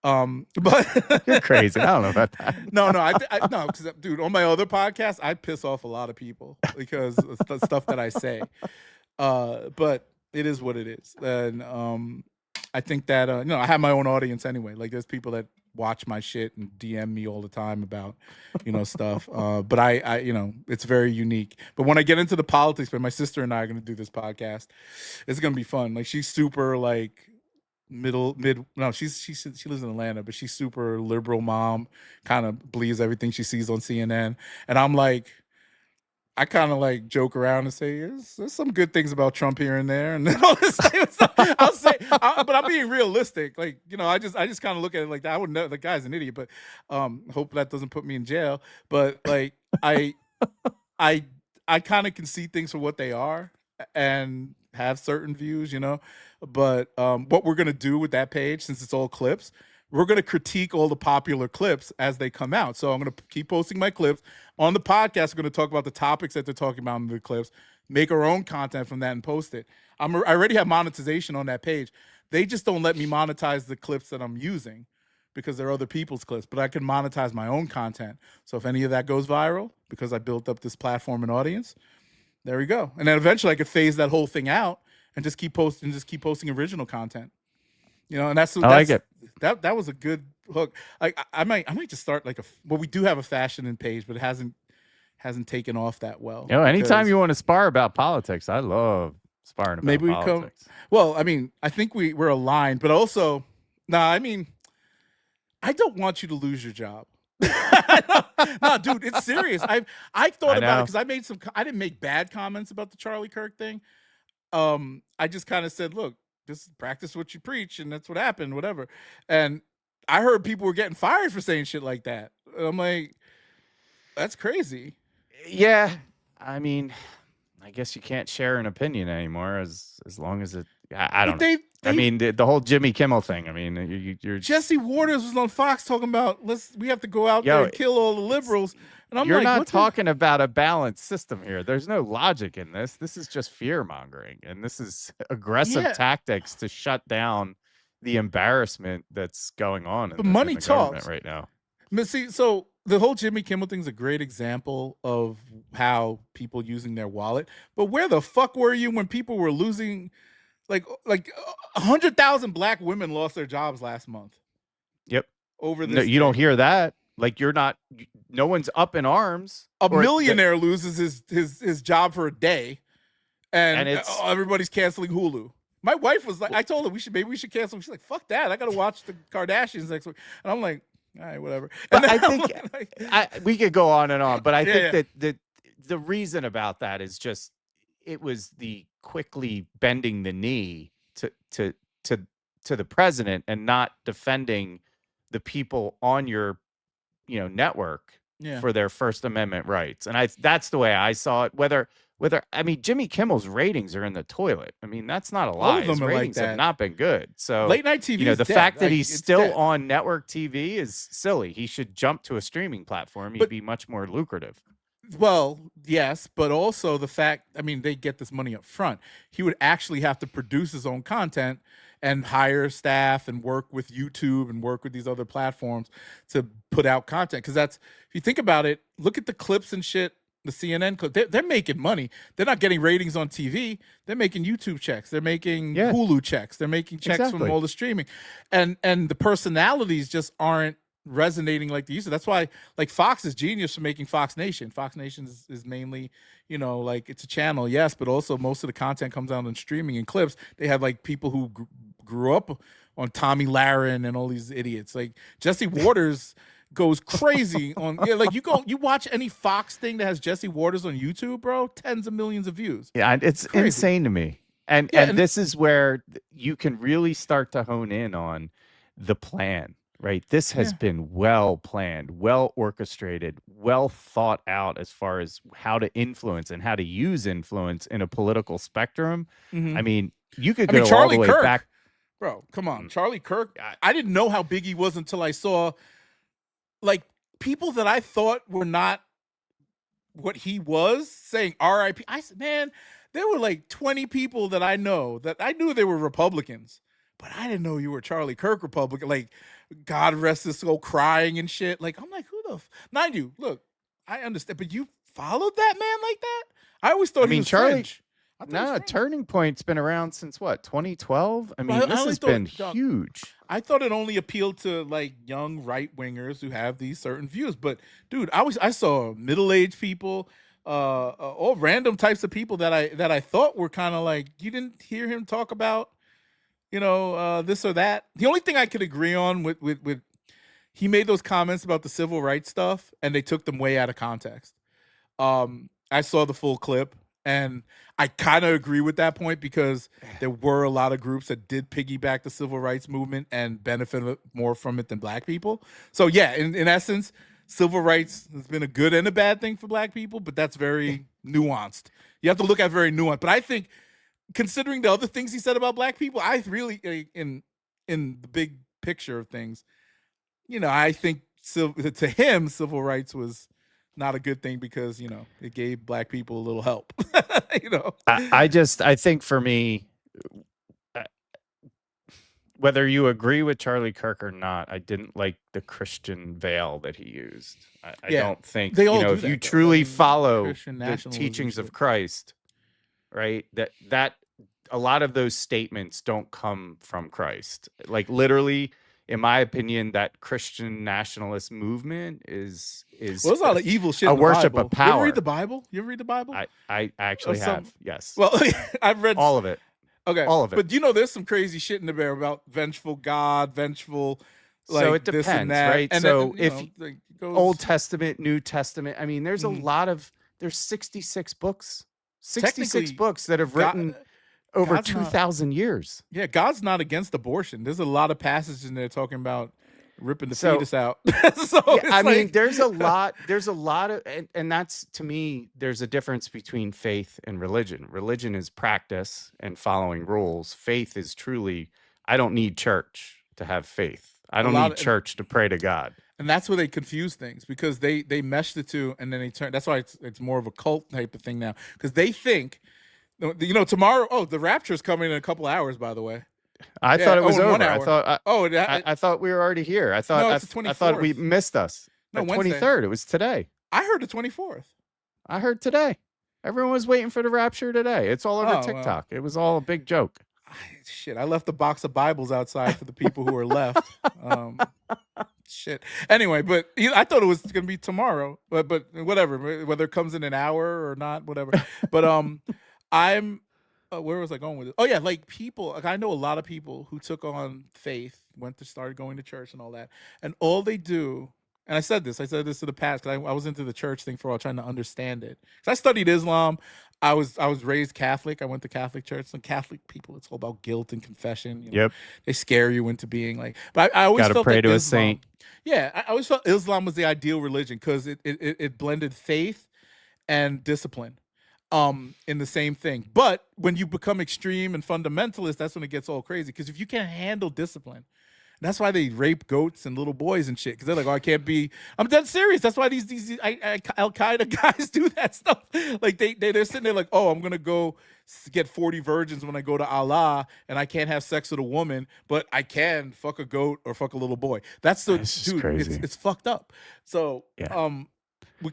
But you're crazy. I don't know about that. No, because dude, on my other podcast, I piss off a lot of people because of the stuff that I say. But it is what it is, and I think that I have my own audience anyway. Like there's people that watch my shit and DM me all the time about stuff. But I it's very unique. But when I get into the politics, but my sister and I are going to do this podcast. It's going to be fun. Like she's super like. She lives in Atlanta, but she's super liberal mom, kind of believes everything she sees on CNN. And I'm like, I kind of like joke around and say, there's some good things about Trump here and there. And then I'll say, but I'm being realistic. Like, I just kind of look at it like that. I wouldn't know the guy's an idiot, but hope that doesn't put me in jail. But like, I kind of can see things for what they are and have certain views, But what we're going to do with that page, since it's all clips, we're going to critique all the popular clips as they come out. So I'm going to keep posting my clips. On the podcast, we're going to talk about the topics that they're talking about in the clips, make our own content from that and post it. I already have monetization on that page. They just don't let me monetize the clips that I'm using because they're other people's clips, but I can monetize my own content. So if any of that goes viral, because I built up this platform and audience, there we go. And then eventually I could phase that whole thing out and just keep posting original content. And that's like it. That was a good hook. I might just start like we do have a fashion page, but it hasn't taken off that well. Anytime you want to spar about politics, I love sparring about politics. Well, I mean, I think we're aligned, but also, I don't want you to lose your job. No, dude, it's serious. I thought about it because I didn't make bad comments about the Charlie Kirk thing. I just kind of said, look, just practice what you preach, and that's what happened, whatever. And I heard people were getting fired for saying shit like that. And I'm like, that's crazy. Yeah, I mean, I guess you can't share an opinion anymore as long as it. I don't know. I mean, the whole Jimmy Kimmel thing. I mean, you're Jesse Waters was on Fox talking about we have to go out there and kill all the liberals. And you're not talking about a balanced system here. There's no logic in this. This is just fear mongering, and this is aggressive tactics to shut down the embarrassment that's going on in the government right now. But see, so the whole Jimmy Kimmel thing is a great example of how people using their wallet. But where the fuck were you when people were losing? Like 100,000 black women lost their jobs last month. Yep. Over this, no, you don't hear that. Like no one's up in arms. A millionaire loses his job for a day, and everybody's canceling Hulu. My wife was like, I told her maybe we should cancel. She's like, fuck that. I got to watch the Kardashians next week. And I'm like, all right, whatever. But I think we could go on and on, but I think that the reason about that is just it was the quickly bending the knee to the president and not defending the people on your network for their First Amendment rights. And that's the way I saw it. Whether I mean, Jimmy Kimmel's ratings are in the toilet. I mean, that's not a lie. His ratings have not been good. So late night TV, the fact that he's still on network TV is silly. He should jump to a streaming platform. He'd be much more lucrative. Well, yes, but also the fact, I mean, they get this money up front. He would actually have to produce his own content and hire staff and work with YouTube and work with these other platforms to put out content. Because that's, if you think about it, look at the clips and shit, the CNN clip, they're making money. They're not getting ratings on TV. They're making YouTube checks. They're making Hulu checks. They're making checks from all the streaming. And the personalities just aren't resonating like they used to. That's why, like, Fox is genius for making Fox Nation. Fox Nation is mainly, like, it's a channel, yes, but also most of the content comes out on streaming and clips. They have like people who grew up on Tommy Lahren and all these idiots. Like Jesse Waters goes crazy on like you watch any Fox thing that has Jesse Waters on YouTube, bro, tens of millions of views. Yeah, it's insane to me. And this is where you can really start to hone in on the plan. Right. This has been well planned, well orchestrated, well thought out as far as how to influence and how to use influence in a political spectrum. I mean, you could go all the way back. Bro, come on. Charlie Kirk. I didn't know how big he was until I saw, like, people that I thought were not what he was saying RIP. I said, man, there were like 20 people that I know that I knew they were Republicans, but I didn't know you were Charlie Kirk Republican. Like, God rest his soul, crying and shit. Like, I'm like, who the mind you, look, I understand, but you followed that man like that? I always thought he was Charlie French. No, Turning Point's been around since what, 2012? I mean, this has been huge. I thought it only appealed to like young right wingers who have these certain views. But dude, I saw middle-aged people, all random types of people that I thought were kind of like, you didn't hear him talk about, this or that. The only thing I could agree on with he made those comments about the civil rights stuff, and they took them way out of context. I saw the full clip, and I kind of agree with that point because there were a lot of groups that did piggyback the civil rights movement and benefited more from it than black people. So yeah, in essence, civil rights has been a good and a bad thing for black people, but that's very nuanced. You have to look at very nuanced. But I think, considering the other things he said about black people, I really, in the big picture of things, I think to him, civil rights was not a good thing because, it gave black people a little help. I think for me, whether you agree with Charlie Kirk or not, I didn't like the Christian veil that he used. I don't think, they all if you truly follow the teachings of Christ, right, that a lot of those statements don't come from Christ. Like, literally, in my opinion, that Christian nationalist movement is there's a lot of evil shit. A worship of power. You ever read the Bible? I actually have. Yes. Well, I've read all of it. Okay, all of it. But there's some crazy shit in the bear about vengeful God, vengeful. Like, so it depends, this and that. right? And so then, if Old Testament, New Testament, I mean, there's a lot of. There's 66 books. 66 books that have written over 2,000 years. Yeah, God's not against abortion. There's a lot of passages in there talking about ripping the fetus out. I mean, there's a lot of, and that's, to me, there's a difference between faith and religion. Religion is practice and following rules. Faith is truly, I don't need church to have faith. I don't need church to pray to God. And that's where they confuse things, because they meshed the two, and then they turn. That's why it's more of a cult type of thing now, because they think, tomorrow. Oh, the rapture's coming in a couple hours, by the way. I thought it was over. I thought we were already here. I thought it's the 24th. I thought we missed us. No, the 23rd. It was today. I heard the 24th. I heard today. Everyone was waiting for the rapture today. It's all over TikTok. It was all a big joke. Shit, I left a box of Bibles outside for the people who are left. Shit. Anyway, but I thought it was going to be tomorrow, but whatever, whether it comes in an hour or not, whatever. But I'm where was I going with it? Oh yeah, like people. Like, I know a lot of people who took on faith, started going to church and all that, and all they do. And I said this in the past, because I was into the church thing for a while, trying to understand it. Because I studied Islam. I was raised Catholic. I went to Catholic church. And Catholic people, it's all about guilt and confession. Yep. They scare you into being like. But I always felt pray to Islam, a saint. Yeah, I always felt Islam was the ideal religion, because it blended faith and discipline in the same thing. But when you become extreme and fundamentalist, that's when it gets all crazy. Because if you can't handle discipline, That's why they rape goats and little boys and shit. Because they're like, oh, I can't be. I'm dead serious. That's why these Al Qaeda guys do that stuff. Like they're sitting there like, oh, I'm gonna go get 40 virgins when I go to Allah, and I can't have sex with a woman, but I can fuck a goat or fuck a little boy. That's the dude. Crazy. It's fucked up. So with I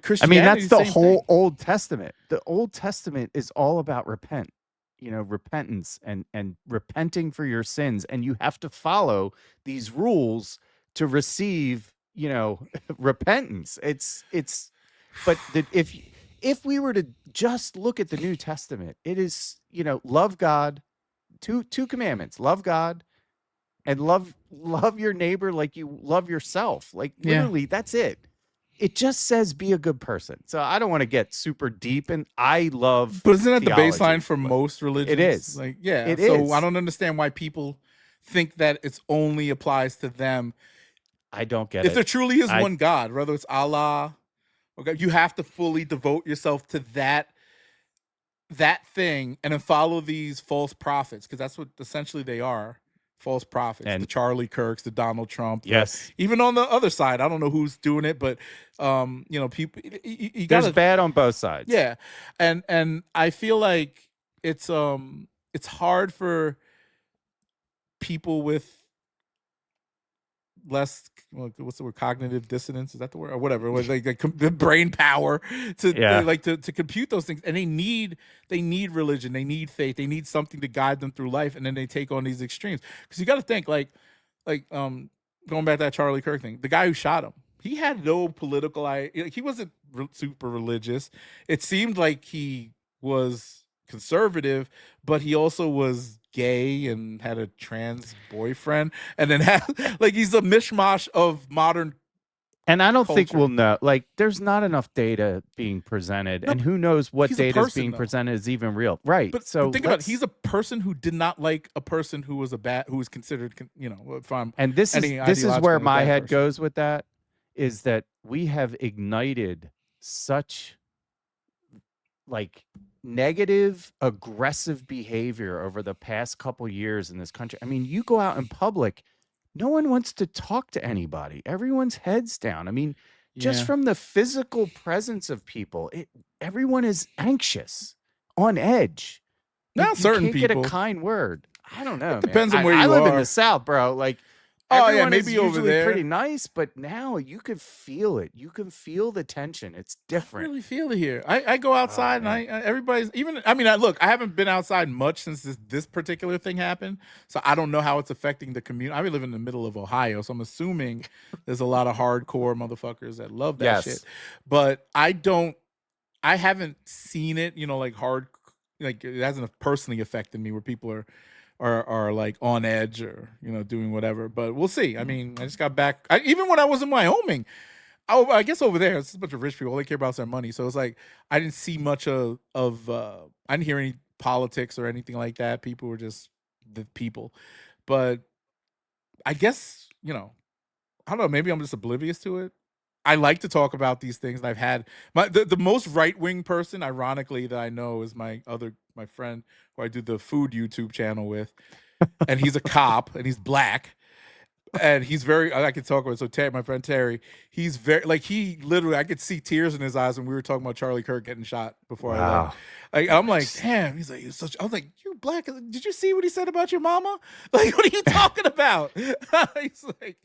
Christianity, mean, that's the whole thing. Old Testament. The Old Testament is all about repentance and repenting for your sins, and you have to follow these rules to receive, repentance. But if we were to just look at the New Testament, it is, love God, two commandments: love God and love your neighbor like you love yourself. Like literally, that's it. It just says be a good person. So I don't want to get super deep, and I love. But isn't that theology, the baseline for most religions? It is. Like, yeah. It so is. I don't understand why people think that it's only applies to them. I don't get it. If there truly is one God, whether it's Allah, okay, you have to fully devote yourself to that thing, and then follow these false prophets, because that's what essentially they are. False prophets, and the Charlie Kirks, the Donald Trump. Yes. Even on the other side, I don't know who's doing it, but people. You There's bad on both sides. Yeah, and I feel like it's hard for people with less, what's the word, cognitive dissonance, is that the word, or whatever, like the brain power to compute those things, and they need religion, they need faith, they need something to guide them through life, and then they take on these extremes. Because you got to think, like going back to that Charlie Kirk thing, the guy who shot him, he had no political he wasn't super religious. It seemed like he was conservative, but he also was gay and had a trans boyfriend, and then had he's a mishmash of modern. And I don't think we'll know. Like, there's not enough data being presented, and who knows what data is being presented is even real, right? But so think about it. He's a person who did not like a person who was who was considered, if I'm. And this is where my head goes with that, is that we have ignited such negative, aggressive behavior over the past couple years in this country. I mean, you go out in public, no one wants to talk to anybody. Everyone's heads down. I mean, just from the physical presence of people, everyone is anxious, on edge. Not certain people. You can't get a kind word. I don't know. It depends on where you are. I live in the South, bro. Everyone maybe is usually over there pretty nice, but now you could feel it. You can feel the tension. It's different. I really feel it here. I go outside and everybody's even. I mean, look, I haven't been outside much since this particular thing happened, so I don't know how it's affecting the community. I live in the middle of Ohio, so I'm assuming there's a lot of hardcore motherfuckers that love that shit. But I haven't seen it. It hasn't personally affected me where people are on edge or doing whatever, but we'll see. I mean, I just got back. Even when I was in Wyoming, I guess over there it's a bunch of rich people. All they care about is their money. So it's like I didn't see much of I didn't hear any politics or anything like that. People were just the people. But I guess I don't know. Maybe I'm just oblivious to it. I like to talk about these things, and I've had the most right-wing person, ironically, that I know is my friend who I do the food YouTube channel with, and he's a cop and he's black, and he's very. I could talk about. So Terry, my friend Terry, he's very he literally. I could see tears in his eyes when we were talking about Charlie Kirk getting shot before I left. I'm like, damn. He's like, I was like, you're black. Did you see what he said about your mama? What are you talking about? He's like,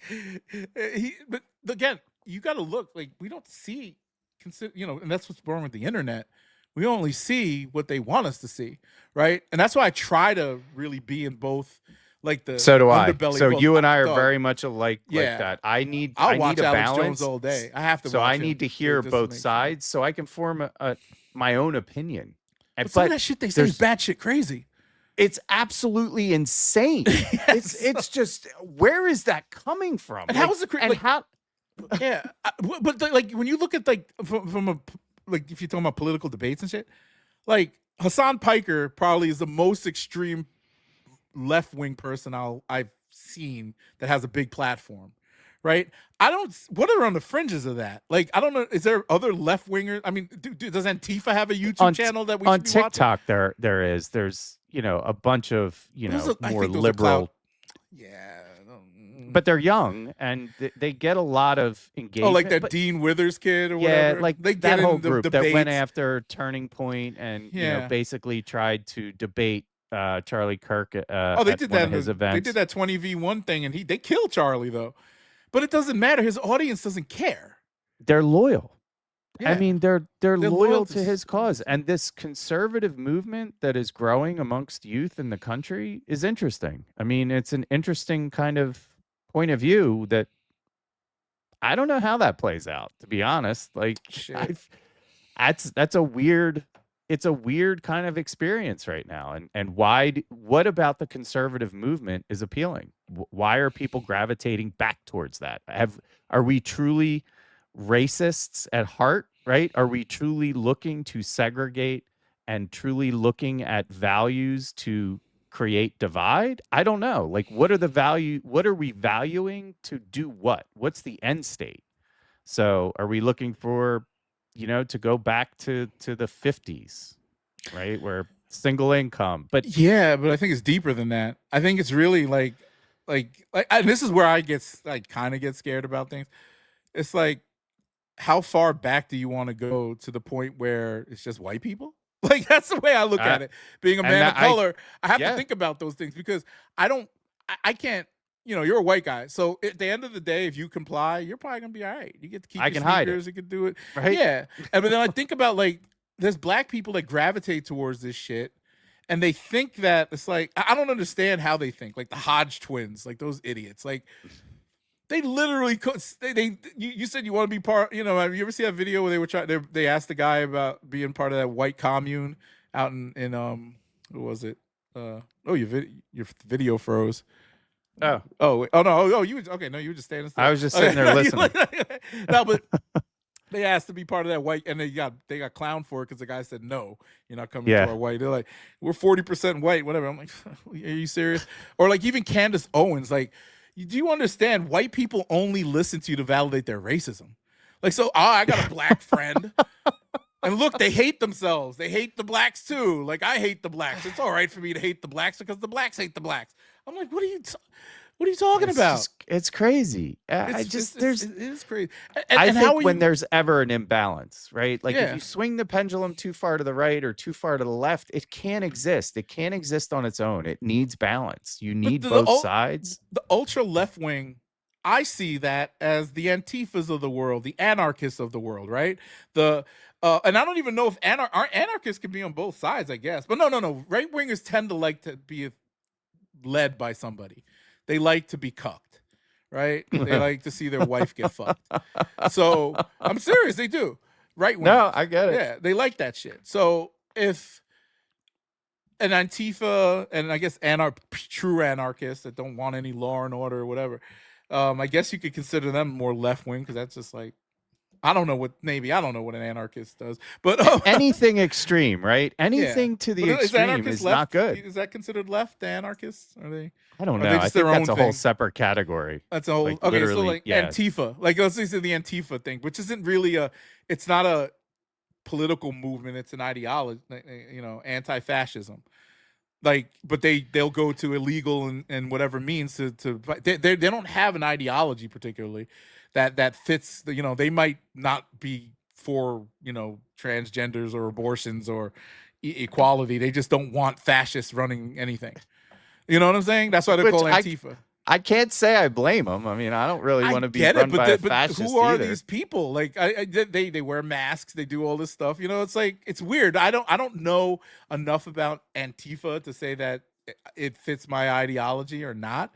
but again. You got to look, we don't see, and that's what's wrong with the internet. We only see what they want us to see, right? And that's why I try to really be in both, the so do I. underbelly. So you and I are very much alike like that. I need I'll watch a Alex balance Jones all day. I have to. So watch I need to hear both sides so I can form my own opinion. But some of that shit they say is batshit crazy. It's absolutely insane. It's just, where is that coming from? And how is it? And how? Yeah, but when you look at from a if you're talking about political debates and shit, Hassan Piker probably is the most extreme left-wing person I've seen that has a big platform, right? What are on the fringes of that? I don't know. Is there other left-wingers? I mean, does Antifa have a YouTube channel that we should be TikTok? Watching? There's a bunch of more liberal. Yeah. but they're young and they get a lot of Oh, like engagement. that But Dean Withers kid or yeah, whatever. like They that get whole in the group that went debates. after Turning Point and Yeah. basically tried to debate Charlie Kirk Oh, they at did one that. of his They did events. that 20v1 thing, and they killed Charlie though. But it doesn't matter. His audience doesn't care. They're loyal. Yeah. I mean, they're loyal loyal to his cause, and this conservative movement that is growing amongst youth in the country is interesting. I mean, it's an interesting kind of point of view that I don't know how that plays out, to be honest. Like, Shit. that's a weird. It's a weird kind of experience right now, and why? What about the conservative movement is appealing? Why are people gravitating back towards that? Are we truly racists at heart, right? Are we truly looking to segregate and truly looking at values to create divide? I don't know. Like, what are we valuing to do what? What's the end state? So are we looking for, to go back to the 50s, right? Where single income, but yeah, but I think it's deeper than that. I think it's really like and this is where I kind of get scared about things. It's like, how far back do you want to go to the point where it's just white people? Like, that's the way I look at it. Being a man of color, I have to think about those things because I can't, you're a white guy. So at the end of the day, if you comply, you're probably going to be all right. You get to keep your sneakers, you can do it. Right? Yeah. But then I think about, like, there's black people that gravitate towards this shit. And they think that it's like, I don't understand how they think. Like the Hodge twins, like those idiots. Like, they literally could. You said you want to be part. Have you ever seen that video where they were trying? They asked the guy about being part of that white commune out in what was it? Your video froze. Oh no. Oh, you okay? No, you were just standing still. I was just sitting there listening. No, but they asked to be part of that white, and they got clowned for it because the guy said no, you're not coming to our white. They're like, we're 40% white, whatever. I'm like, are you serious? Or like even Candace Owens, like. Do you understand? White people only listen to you to validate their racism. Like, so I got a black friend, and look, they hate themselves. They hate the blacks too. Like, I hate the blacks. It's all right for me to hate the blacks because the blacks hate the blacks. I'm like, what are you talking about? It's crazy. It is crazy. I think when there's ever an imbalance, right? Like if you swing the pendulum too far to the right or too far to the left, it can't exist. It can't exist on its own. It needs balance. You need both sides. The ultra left wing, I see that as the Antifas of the world, the anarchists of the world, right? And I don't even know if anarchists can be on both sides, I guess. But no. Right wingers tend to like to be led by somebody. They like to be cucked, right? They like to see their wife get fucked. So I'm serious, they do. Right wing. No, I get it. Yeah, they like that shit. So if an Antifa and I guess true anarchists that don't want any law and order or whatever, I guess you could consider them more left wing because that's just like, I don't know what an anarchist does, but anything extreme, right? Anything to the extreme is not good. Is that considered left? The anarchists, are they? I don't know. I think that's a whole separate category. That's a whole okay. So like Antifa, like let's say the Antifa thing, which isn't really it's not a political movement. It's an ideology, anti-fascism. Like, but they'll go to illegal and whatever means to they don't have an ideology particularly that fits. They might not be for transgenders or abortions or equality. They just don't want fascists running anything. You know what I'm saying? That's why they're called Antifa. I can't say I blame them. I mean, I don't really want to be run by a fascist who are either. These people? Like, they wear masks. They do all this stuff. It's like, it's weird. I don't know enough about Antifa to say that it fits my ideology or not.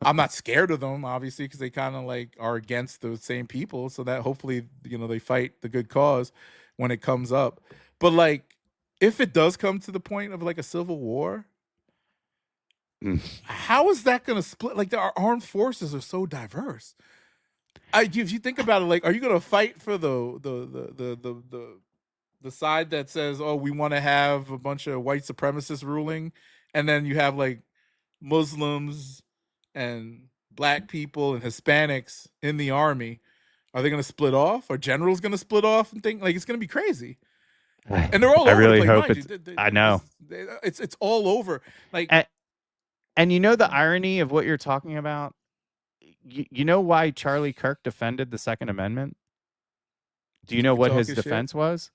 I'm not scared of them, obviously, because they kind of like are against the same people. So that hopefully, they fight the good cause when it comes up. But like, if it does come to the point of like a civil war, how is that going to split? Like, our armed forces are so diverse. If you think about it, like, are you going to fight for the side that says, "Oh, we want to have a bunch of white supremacists ruling," and then you have like Muslims and black people and Hispanics in the army? Are they going to split off? Are generals going to split off and think like it's going to be crazy? And they're all. I over really the place. hope it's. I know. It's all over. Like. And the irony of what you're talking about you know why Charlie Kirk defended the Second Amendment? Do you know He what his talking shit. defense was?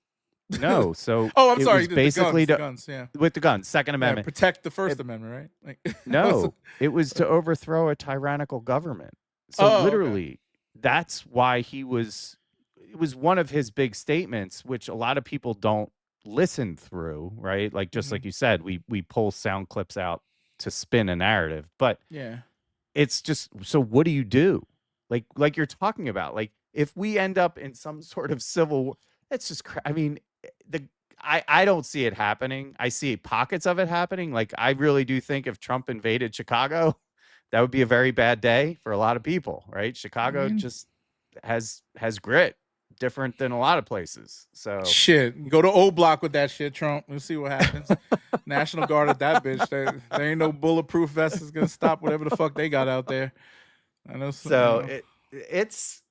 No. So Oh, I'm it sorry. was The basically guns. The to guns. Yeah. with the guns, Second Yeah. Amendment. Protect the First It- Amendment, right? Like, no, it was to overthrow a tyrannical government. So oh, okay. literally, that's why it was one of his big statements, which a lot of people don't listen through, right? Like just like you said, we pull sound clips out to spin a narrative, but Yeah. it's just, so what do you do? Like you're talking about, like if we end up in some sort of civil war, that's just I mean, I don't see it happening. I see pockets of it happening. Like I really do think if Trump invaded Chicago, that would be a very bad day for a lot of people, right? Chicago just has grit, different than a lot of places. So shit, go to O Block with that shit, Trump. We'll see what happens. National Guard at that bitch. There ain't no bulletproof vest is gonna stop whatever the fuck they got out there. I know. So it's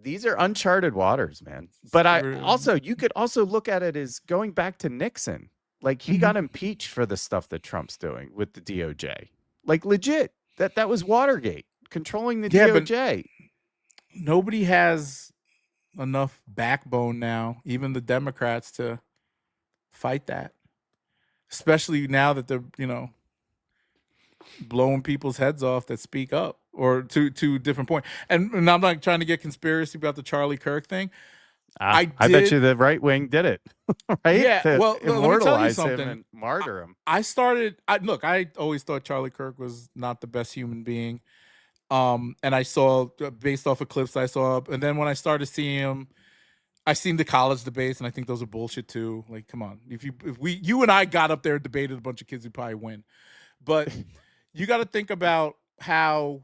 these are uncharted waters, man. But you could also look at it as going back to Nixon. Like he got impeached for the stuff that Trump's doing with the DOJ. Like legit, that was Watergate, controlling the DOJ. But nobody has enough backbone now, even the Democrats, to fight that. Especially now that they're, blowing people's heads off that speak up, or to different point. And I'm not trying to get conspiracy about the Charlie Kirk thing. I bet you the right wing did it, right? Yeah. Well, immortalize let me tell you him and martyr him. I always thought Charlie Kirk was not the best human being. And I saw, based off of clips I saw, and then when I started seeing him, I seen the college debates, and I think those are bullshit too. Like, come on, if you and I got up there and debated a bunch of kids, we'd probably win. But you got to think about how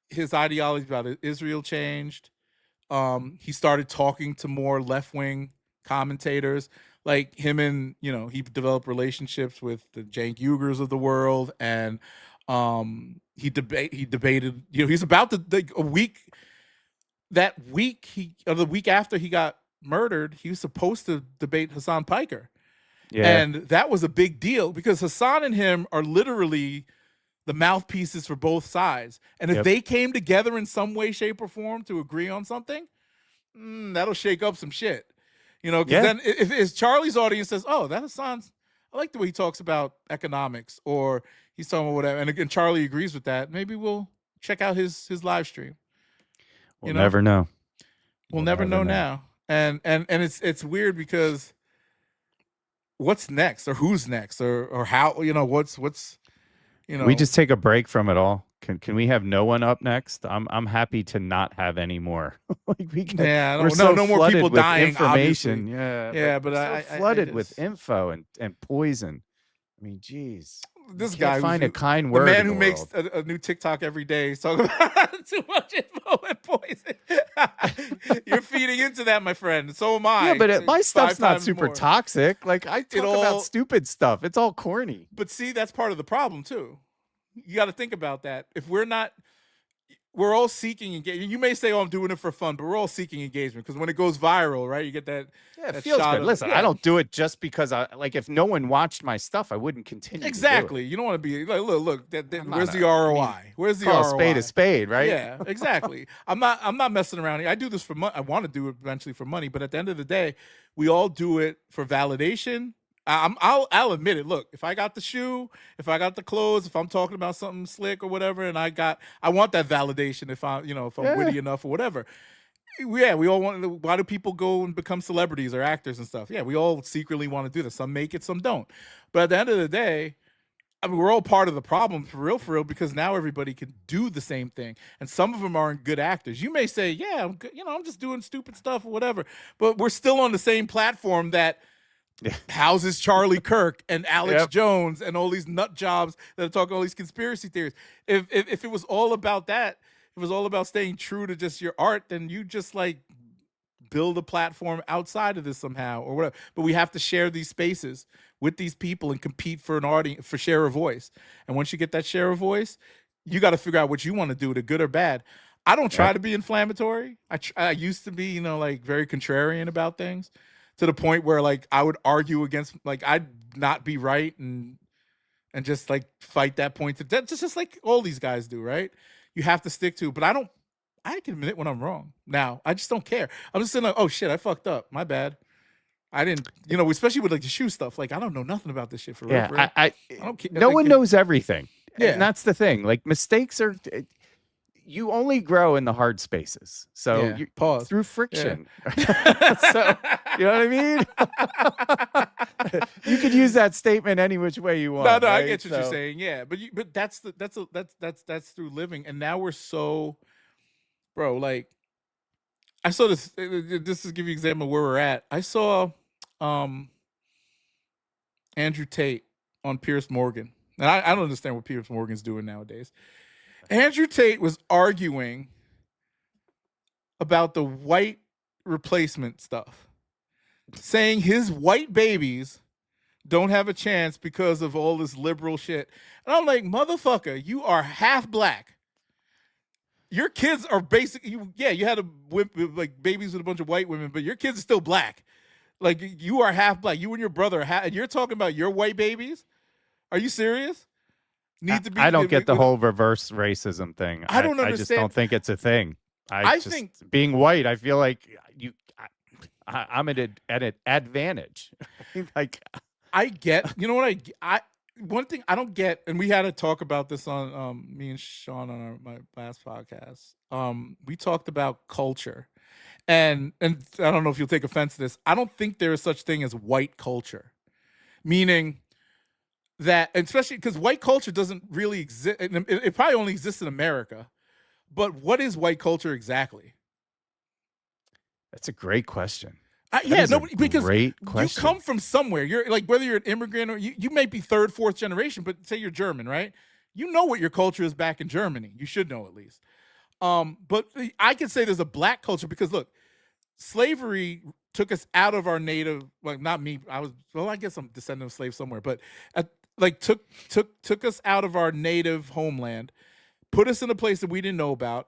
his ideology about Israel changed. He started talking to more left-wing commentators, like him, and he developed relationships with the Cenk Uygurs of the world, and he debated. He's about to the week after he got murdered, he was supposed to debate Hassan Piker. Yeah. And that was a big deal because Hassan and him are literally the mouthpieces for both sides. And if they came together in some way, shape, or form to agree on something, that'll shake up some shit. Because then if Charlie's audience says, oh, that Hassan's, I like the way he talks about economics, or he's talking about whatever, and again, Charlie agrees with that, maybe we'll check out his live stream. We'll never know. We'll never know now. And it's weird because what's next, or who's next, or how, what's we just take a break from it all. Can we have no one up next? I'm happy to not have any more. Like we can, no more people dying. Information, obviously. But I flooded with info and poison. I mean, geez. This guy find a kind word. The man who makes a new TikTok every day is talking about too much info and poison. You're feeding into that, my friend. So am I. Yeah, but my stuff's not super toxic. Like I talk about stupid stuff. It's all corny. But see, that's part of the problem too. You got to think about that. If we're all seeking engagement. You may say, "Oh, I'm doing it for fun," but we're all seeking engagement because when it goes viral, right? You get that. Yeah, it feels good. Listen, I don't do it just because if no one watched my stuff, I wouldn't continue. Exactly. You don't want to be like, look. Where's the ROI? Where's the ROI? Spade a spade, right? Yeah, exactly. I'm not messing around. I do this for money. I want to do it eventually for money, but at the end of the day, we all do it for validation. I'll admit it. Look, if I got the shoe, if I got the clothes, if I'm talking about something slick or whatever, and I want that validation. If I'm witty enough or whatever. Yeah, we all want. Why do people go and become celebrities or actors and stuff? Yeah, we all secretly want to do this. Some make it, some don't. But at the end of the day, I mean, we're all part of the problem for real, because now everybody can do the same thing, and some of them aren't good actors. You may say, "Yeah, I'm good, I'm just doing stupid stuff or whatever," but we're still on the same platform that houses Charlie Kirk and Alex Jones and all these nut jobs that are talking all these conspiracy theories. If it was all about that, if it was all about staying true to just your art, then you just build a platform outside of this somehow or whatever. But we have to share these spaces with these people and compete for an audience, for share of voice. And once you get that share of voice, you got to figure out what you want to do, to good or bad. I don't try to be inflammatory. I used to be, very contrarian about things, to the point where I would argue against, I'd not be right and just fight that point to death, just like all these guys do, right? you have to stick to. But I can admit when I'm wrong now. I just don't care. I'm just saying like, oh shit, I fucked up. My bad. I didn't, especially with like the shoe stuff. Like I don't know nothing about this shit for real. Yeah, I don't care. No one knows everything. Yeah, and that's the thing. Like mistakes are. You only grow in the hard spaces. So you pause through friction. Yeah. So you know what I mean? You could use that statement any which way you want. No, right? I get what you're saying. Yeah, but that's through living, and now we're so, bro. Like, I saw this. This is give you an example of where we're at. I saw, Andrew Tate on Piers Morgan, and I don't understand what Piers Morgan's doing nowadays. Andrew Tate was arguing about the white replacement stuff, saying his white babies don't have a chance because of all this liberal shit. And I'm like, motherfucker, you are half black. Your kids are basically, you had like babies with a bunch of white women, but your kids are still black. Like you are half black. You and your brother, and you're talking about your white babies? Are you serious? I don't get the whole reverse racism thing. I don't understand. I just don't think it's a thing. I think being white, I feel like I'm at an advantage. Like I get, you know what one thing I don't get, and we had to talk about this on me and Sean on my last podcast. We talked about culture, and I don't know if you'll take offense to this. I don't think there is such thing as white culture, meaning that, especially because white culture doesn't really exist. It probably only exists in America. But what is white culture exactly? That's a great question. Because great question. You come from somewhere. You're like, whether you're an immigrant or you may be third, fourth generation, but say you're German, right? You know what your culture is back in Germany. You should know at least. But I can say there's a black culture because look, slavery took us out of our native. Like not me. I guess I'm descendant of slaves somewhere, but took us out of our native homeland, put us in a place that we didn't know about.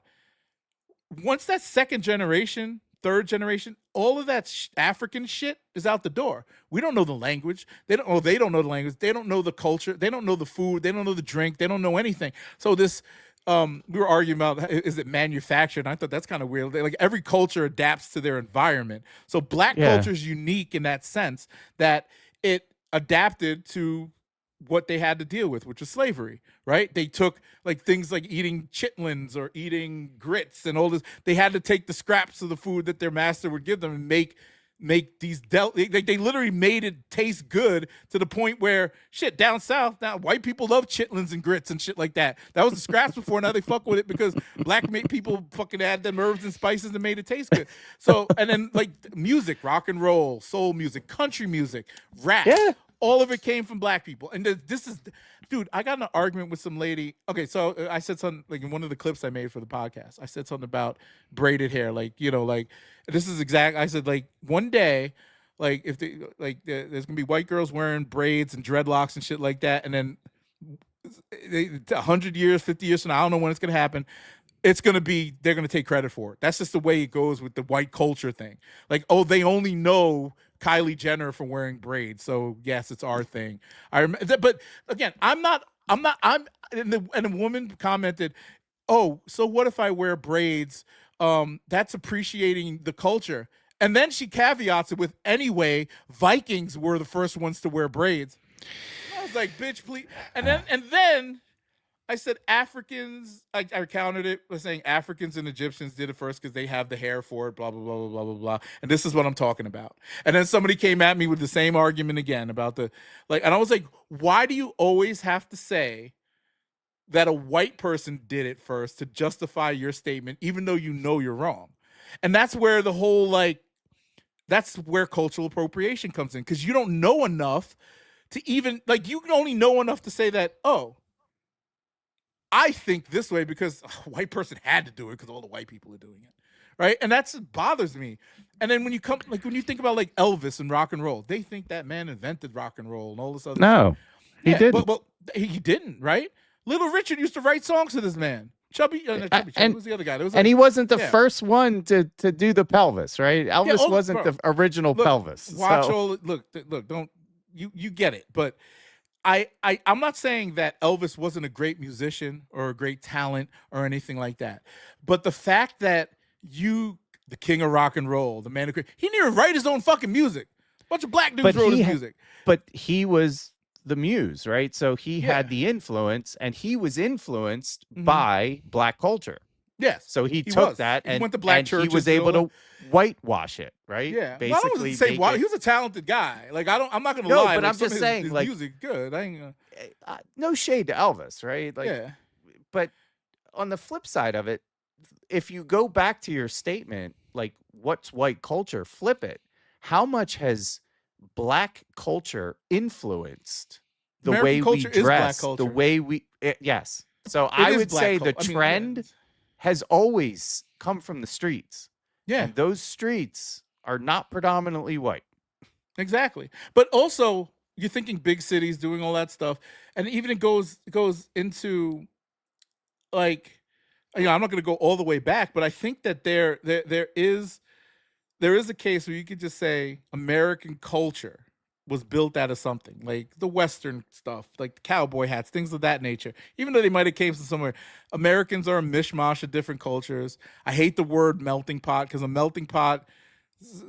Once that second generation, third generation, all of that African shit is out the door. We don't know the language. They don't know the language. They don't know the culture. They don't know the food. They don't know the drink. They don't know anything. So this, we were arguing about, is it manufactured? And I thought that's kind of weird. Like every culture adapts to their environment. So black culture is unique in that sense that it adapted to what they had to deal with, which was slavery, right? They took like things like eating chitlins or eating grits and all this. They had to take the scraps of the food that their master would give them and make these they literally made it taste good to the point where shit down south now white people love chitlins and grits and shit like that. That was the scraps before. Now they fuck with it because black people fucking add them herbs and spices and made it taste good. So and then like music, rock and roll, soul music, country music, rap. Yeah. All of it came from black people. And this is, dude, I got in an argument with some lady. Okay, so I said something, like in one of the clips I made for the podcast, I said something about braided hair. Like, like, this is exact. I said, like, one day, like, if there's going to be white girls wearing braids and dreadlocks and shit like that. And then 100 years, 50 years from now, I don't know when it's going to happen. They're going to take credit for it. That's just the way it goes with the white culture thing. Like, oh, they only know Kylie Jenner for wearing braids. So yes, it's our thing. I remember, but again, and a woman commented, oh, so what if I wear braids? That's appreciating the culture. And then she caveats it with, anyway, Vikings were the first ones to wear braids. I was like, bitch, please. And then I said Africans, I counted it by saying Africans and Egyptians did it first because they have the hair for it, blah, blah, blah, blah, blah, blah, blah. And this is what I'm talking about. And then somebody came at me with the same argument again about and I was like, why do you always have to say that a white person did it first to justify your statement, even though you know you're wrong? And that's where the whole, that's where cultural appropriation comes in, because you don't know enough to even, you can only know enough to say that, oh, I think this way because a white person had to do it because all the white people are doing it, right? And that's what bothers me. And then when you think about Elvis and rock and roll, they think that man invented rock and roll and all this other stuff. He didn't. But he didn't, right? Little Richard used to write songs to this man. Chubby was the other guy. And he wasn't the first one to do the pelvis, right? Elvis wasn't the original pelvis. Watch all. Look. Don't you get it? But I'm not saying that Elvis wasn't a great musician or a great talent or anything like that, but the fact that the king of rock and roll, the man who he didn't even write his own fucking music. A bunch of black dudes But wrote his music. but he was the muse, right? So he Yeah. had the influence, and he was influenced Mhm. by black culture. Yes. So he He took was. that He and, went to black and he churches was and able all to whitewash it, right? Yeah. Well, I don't Basically, want to say make why. it. He was a talented guy. Like I'm not gonna No, lie. but Like, I'm some just of saying, his like, music good. I ain't gonna, no shade to Elvis, right? Like, yeah. but on the flip side of it, if you go back to your statement, like, what's white culture? Flip it. How much has black culture influenced the American way we culture is black dress, the culture. way yes. So It I is would black say the culture. I mean, yeah. trend has always come from the streets. Yeah. And those streets are not predominantly white. Exactly. But also, you're thinking big cities doing all that stuff, and even it goes into, like, I'm not going to go all the way back, but I think that there is a case where you could just say American culture was built out of something like the Western stuff, like the cowboy hats, things of that nature. Even though they might have came from somewhere, Americans are a mishmash of different cultures. I hate the word melting pot because a melting pot,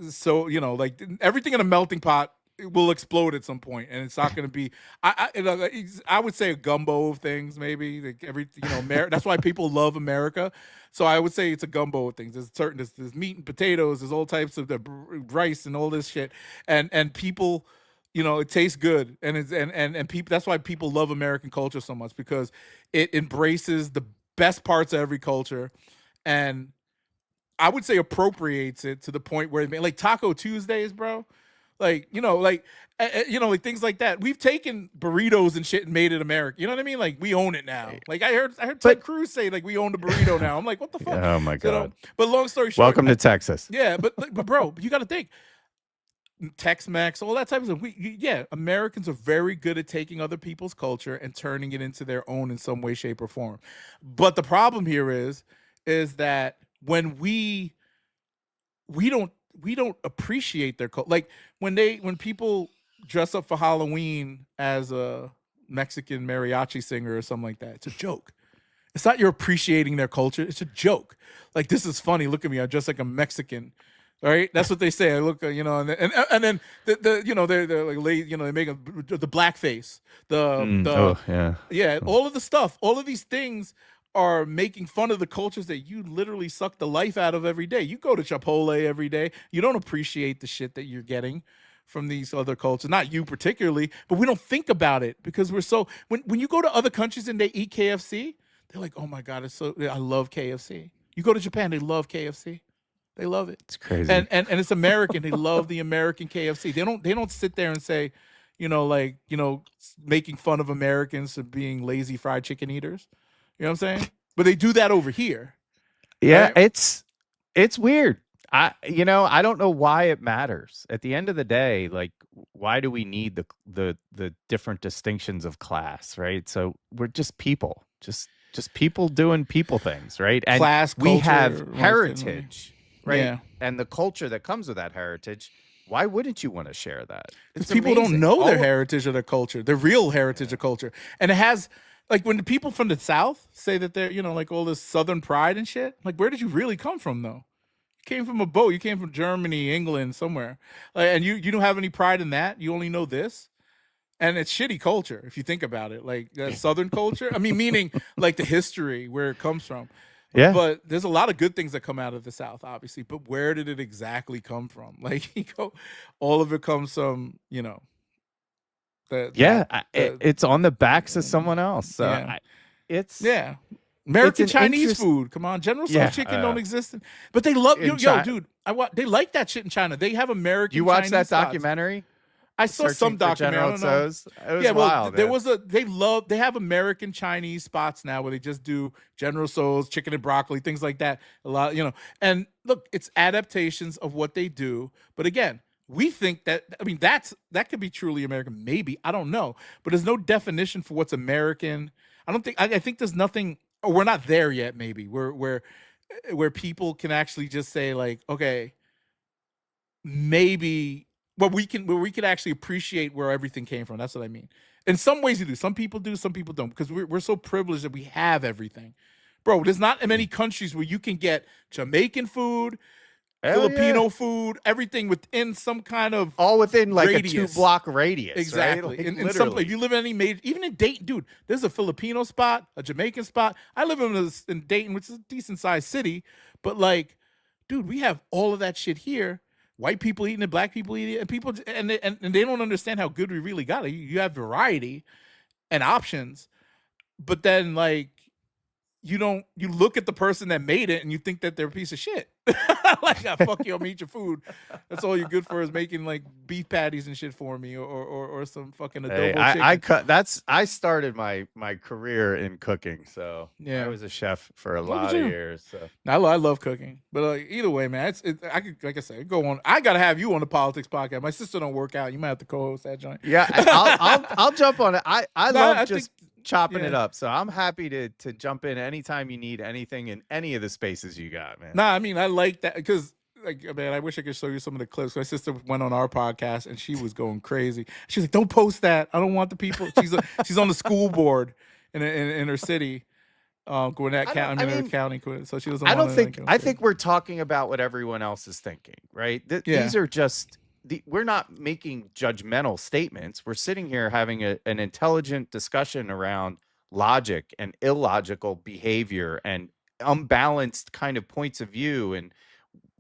so like everything in a melting pot will explode at some point, and it's not going to be. I would say a gumbo of things, maybe like that's why people love America. So I would say it's a gumbo of things. There's meat and potatoes. There's all types of rice and all this shit, and people. It tastes good, and it's and people. That's why people love American culture so much, because it embraces the best parts of every culture, and I would say appropriates it to the point where like Taco Tuesdays, bro. Like, like things like that. We've taken burritos and shit and made it American. You know what I mean? Like, we own it now. Like, I heard Ted Cruz say, like, we own the burrito now. I'm like, what the fuck? Oh my God. But long story short, welcome to Texas. Yeah, but bro, you got to think. Tex-Mex, all that type of stuff. Americans are very good at taking other people's culture and turning it into their own in some way, shape, or form. But the problem here is that when we don't appreciate their culture. Like when people dress up for Halloween as a Mexican mariachi singer or something like that, it's a joke. It's not you're appreciating their culture. It's a joke. Like, this is funny. Look at me. I'm dressed like a Mexican. Right? That's what they say. I look, and then they're like, they make the blackface, all of the stuff, all of these things are making fun of the cultures that you literally suck the life out of every day. You go to Chipotle every day. You don't appreciate the shit that you're getting from these other cultures. Not you particularly, but we don't think about it because we're so when you go to other countries and they eat KFC, they're like, oh my God, I love KFC. You go to Japan, they love KFC. They love it. It's crazy. And it's American. They love the American KFC. They don't sit there and say, making fun of Americans for being lazy fried chicken eaters. You know what I'm saying? But they do that over here. Yeah, right? It's weird. I don't know why it matters. At the end of the day, like, why do we need the different distinctions of class, right? So we're just people. Just people doing people things, right? And class, we culture, have heritage, right? Yeah. And the culture that comes with that heritage. Why wouldn't you want to share that? Because people don't know their heritage or their culture, their real heritage of culture. And it has, like, when the people from the South say that they're, like, all this Southern pride and shit, like, where did you really come from, though? You came from a boat. You came from Germany, England, somewhere. And you don't have any pride in that? You only know this? And it's shitty culture, if you think about it. Like, Southern culture? I mean, meaning, like, the history, where it comes from. Yeah. But there's a lot of good things that come out of the South, obviously. But where did it exactly come from? Like, all of it comes from, it's on the backs of someone else. So American Chinese food. Come on, General Tso's chicken don't exist, but they love dude. They like that shit in China. They have American. You watch Chinese that spots. documentary? I saw some documentary. I don't know. It was wild. They have American Chinese spots now where they just do General Tso's, chicken and broccoli, things like that. A lot, and look, it's adaptations of what they do. But again, we think that, that could be truly American. Maybe, I don't know, but there's no definition for what's American. I don't think, I think there's nothing, or we're not there yet. Maybe where people can actually just say, like, okay, maybe. Where we can actually appreciate where everything came from. That's what I mean. In some ways you do. Some people do, some people don't, because we're so privileged that we have everything. Bro, there's not many countries where you can get Jamaican food, Hell Filipino yeah. food, everything within some kind of all within like radius. a 2-block radius. Exactly. Right? Like, in some place, if you live in any major, even in Dayton, dude, there's a Filipino spot, a Jamaican spot. I live in Dayton, which is a decent sized city, but like, dude, we have all of that shit here. White people eating it, black people eating it, and people and they don't understand how good we really got it. You have variety and options, but then like you look at the person that made it and you think that they're a piece of shit. Like, fuck you, I'm eat your food. That's all you're good for is making like beef patties and shit for me, or some fucking adobo chicken. I started my career in cooking, so Yeah. I was a chef for a lot of years. So I love cooking, but either way, man, I could, like I said, go on. I gotta have you on the politics podcast. My sister don't work out. You might have to co-host that joint. Yeah, I'll jump on it. I love chopping it up, so I'm happy to jump in anytime you need anything in any of the spaces you got, man. Nah, I mean, I like that because, like, man, I wish I could show you some of the clips. My sister went on our podcast and she was going crazy. She's like, "Don't post that. I don't want the people." She's on the school board in her city, Gwinnett County. So she was. I think we're talking about what everyone else is thinking, right? These are just. We're not making judgmental statements. We're sitting here having an intelligent discussion around logic and illogical behavior and unbalanced kind of points of view. And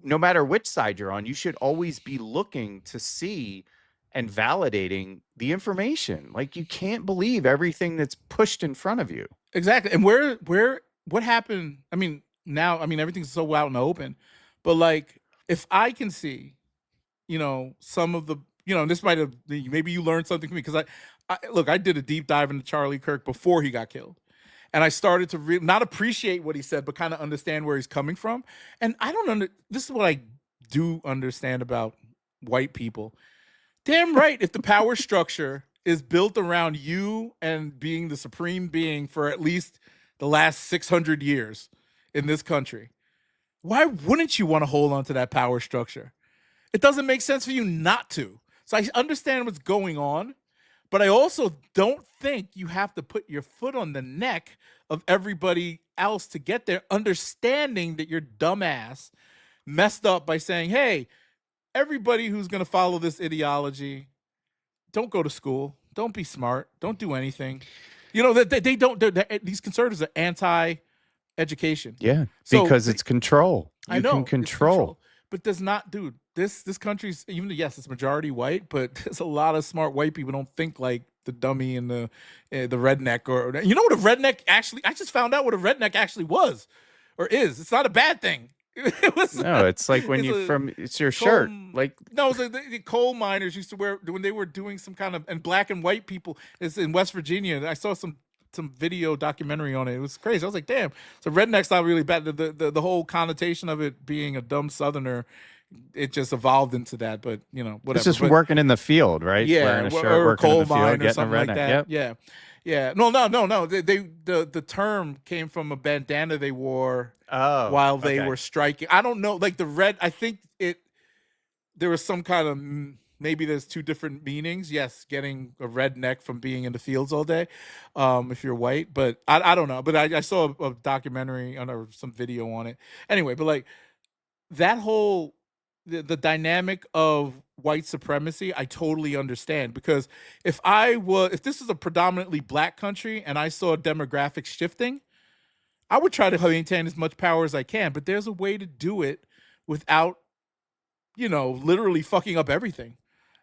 no matter which side you're on, you should always be looking to see and validating the information. Like, you can't believe everything that's pushed in front of you. Exactly. And what happened? I mean, now, everything's so out in the open, but like, if I can see, some of the, this might have, maybe you learned something from me, because I did a deep dive into Charlie Kirk before he got killed. And I started to not appreciate what he said, but kind of understand where he's coming from. And this is what I do understand about white people. Damn right, if the power structure is built around you and being the supreme being for at least the last 600 years in this country, why wouldn't you want to hold on to that power structure? It doesn't make sense for you not to. So I understand what's going on, but I also don't think you have to put your foot on the neck of everybody else to get there, understanding that your dumbass messed up by saying, hey, everybody who's going to follow this ideology, don't go to school, don't be smart, don't do anything. They don't. These conservatives are anti-education. Yeah, because it's control. I know, can control. But does not, dude. This country's, even, yes, it's majority white, but there's a lot of smart white people don't think like the dummy and the redneck, or you know what a redneck actually. I just found out what a redneck actually was, or is. It's not a bad thing. It's like when it's your shirt. Like, no, the coal miners used to wear when they were doing some kind of, and black and white people. It's in West Virginia. I saw some video documentary on it. It was crazy. I was like, damn. So redneck's not really bad. The whole connotation of it being a dumb Southerner, it just evolved into that. But whatever. It's just working in the field, right? Yeah, wearing a shirt, or a coal in the field, mine or getting something a redneck. like that. Yep. Yeah. No. The term came from a bandana they wore while they were striking. I don't know. Like I think there was some kind of, maybe there's two different meanings. Yes, getting a redneck from being in the fields all day, if you're white. But I don't know. But I saw a documentary or some video on it. Anyway, but like that whole the dynamic of white supremacy, I totally understand, because if this is a predominantly black country and I saw demographics shifting, I would try to maintain as much power as I can. But there's a way to do it without, literally fucking up everything.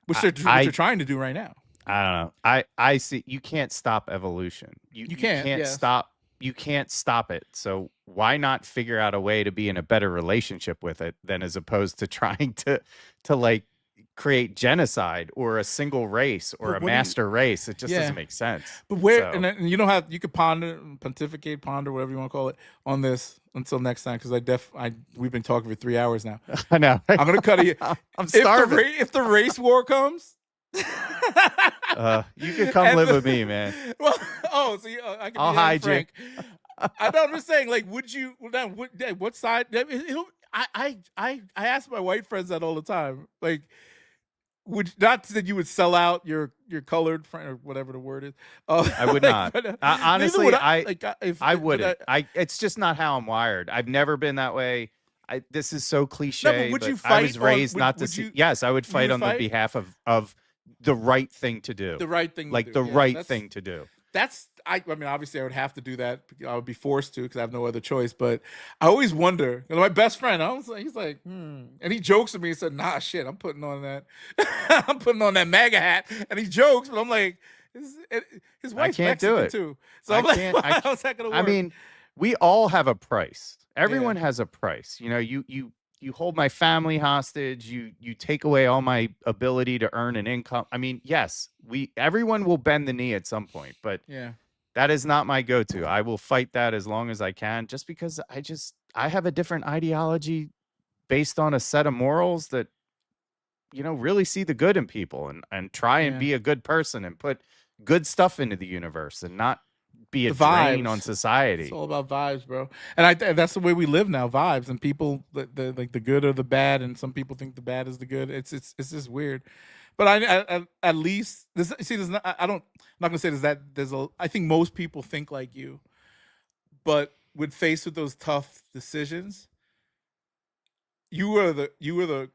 Which they're trying to do right now. I don't know. I see. You can't stop evolution. You can't stop. You can't stop it. So why not figure out a way to be in a better relationship with it than as opposed to trying to like create genocide or a single race or a master race? It just doesn't make sense. But and you don't have, you could pontificate, ponder, whatever you want to call it, on this until next time, because we've been talking for 3 hours now. I know. I'm gonna cut it. I'm starving. If the race war comes, you can come live with me, man. Well, I can. I'll hide you. I'm just saying, like, would you? What side? I ask my white friends that all the time. Like, would not that you would sell out your colored friend or whatever the word is. I would Like, not. but, neither Honestly, would I. Like I but wouldn't. It's just not how I'm wired. I've never been that way. This is so no, but cliche, would but you I fight was on? raised not to Would see. you Yes, I would you fight would on the fight behalf of the right thing to do. the right thing to Like do? the Yeah, right thing to do. I mean, obviously, I would have to do that. I would be forced to because I have no other choice. But I always wonder. You know, my best friend, he's like, and he jokes with me and said, "Nah, shit, I'm putting on that, I'm putting on that MAGA hat." And he jokes, but I'm like, his I wife's can't do Mexican it. too, so I I'm like, can't. how's that gonna work? I mean, we all have a price. Everyone Yeah. has a price. You know, you hold my family hostage. You take away all my ability to earn an income. I mean, yes, everyone will bend the knee at some point, but Yeah. that is not my go-to. I will fight that as long as I can, just because I have a different ideology based on a set of morals that, you know, really see the good in people and try and Yeah. be a good person and put good stuff into the universe and not be a The drain on vibes. It's society. all about vibes, bro. And that's the way we live now. Vibes, and people, like the good or the bad, and some people think the bad is the good. It's just weird. But at least there's not. I don't. I'm not gonna say there's a. I think most people think like you, but when faced with those tough decisions, you were the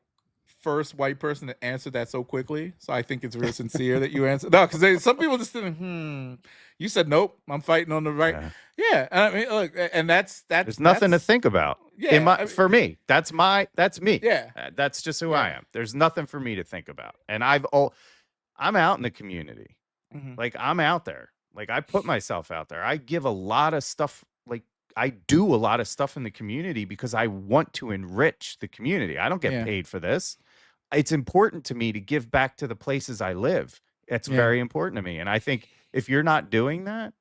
first white person to answer that so quickly. So I think it's real sincere that you answered. No, because some people just didn't. You said nope. I'm fighting on the right. Yeah. Yeah, I mean, look, and that's There's nothing to think about. Yeah, For me, that's me. Yeah, That's just who I am. There's nothing for me to think about. And I'm out in the community. Mhm. Like I'm out there. Like I put myself out there. I give a lot of stuff. Like I do a lot of stuff in the community because I want to enrich the community. I don't get Yeah. paid for this. It's important to me to give back to the places I live. It's Yeah. very important to me. And I think if you're not doing that,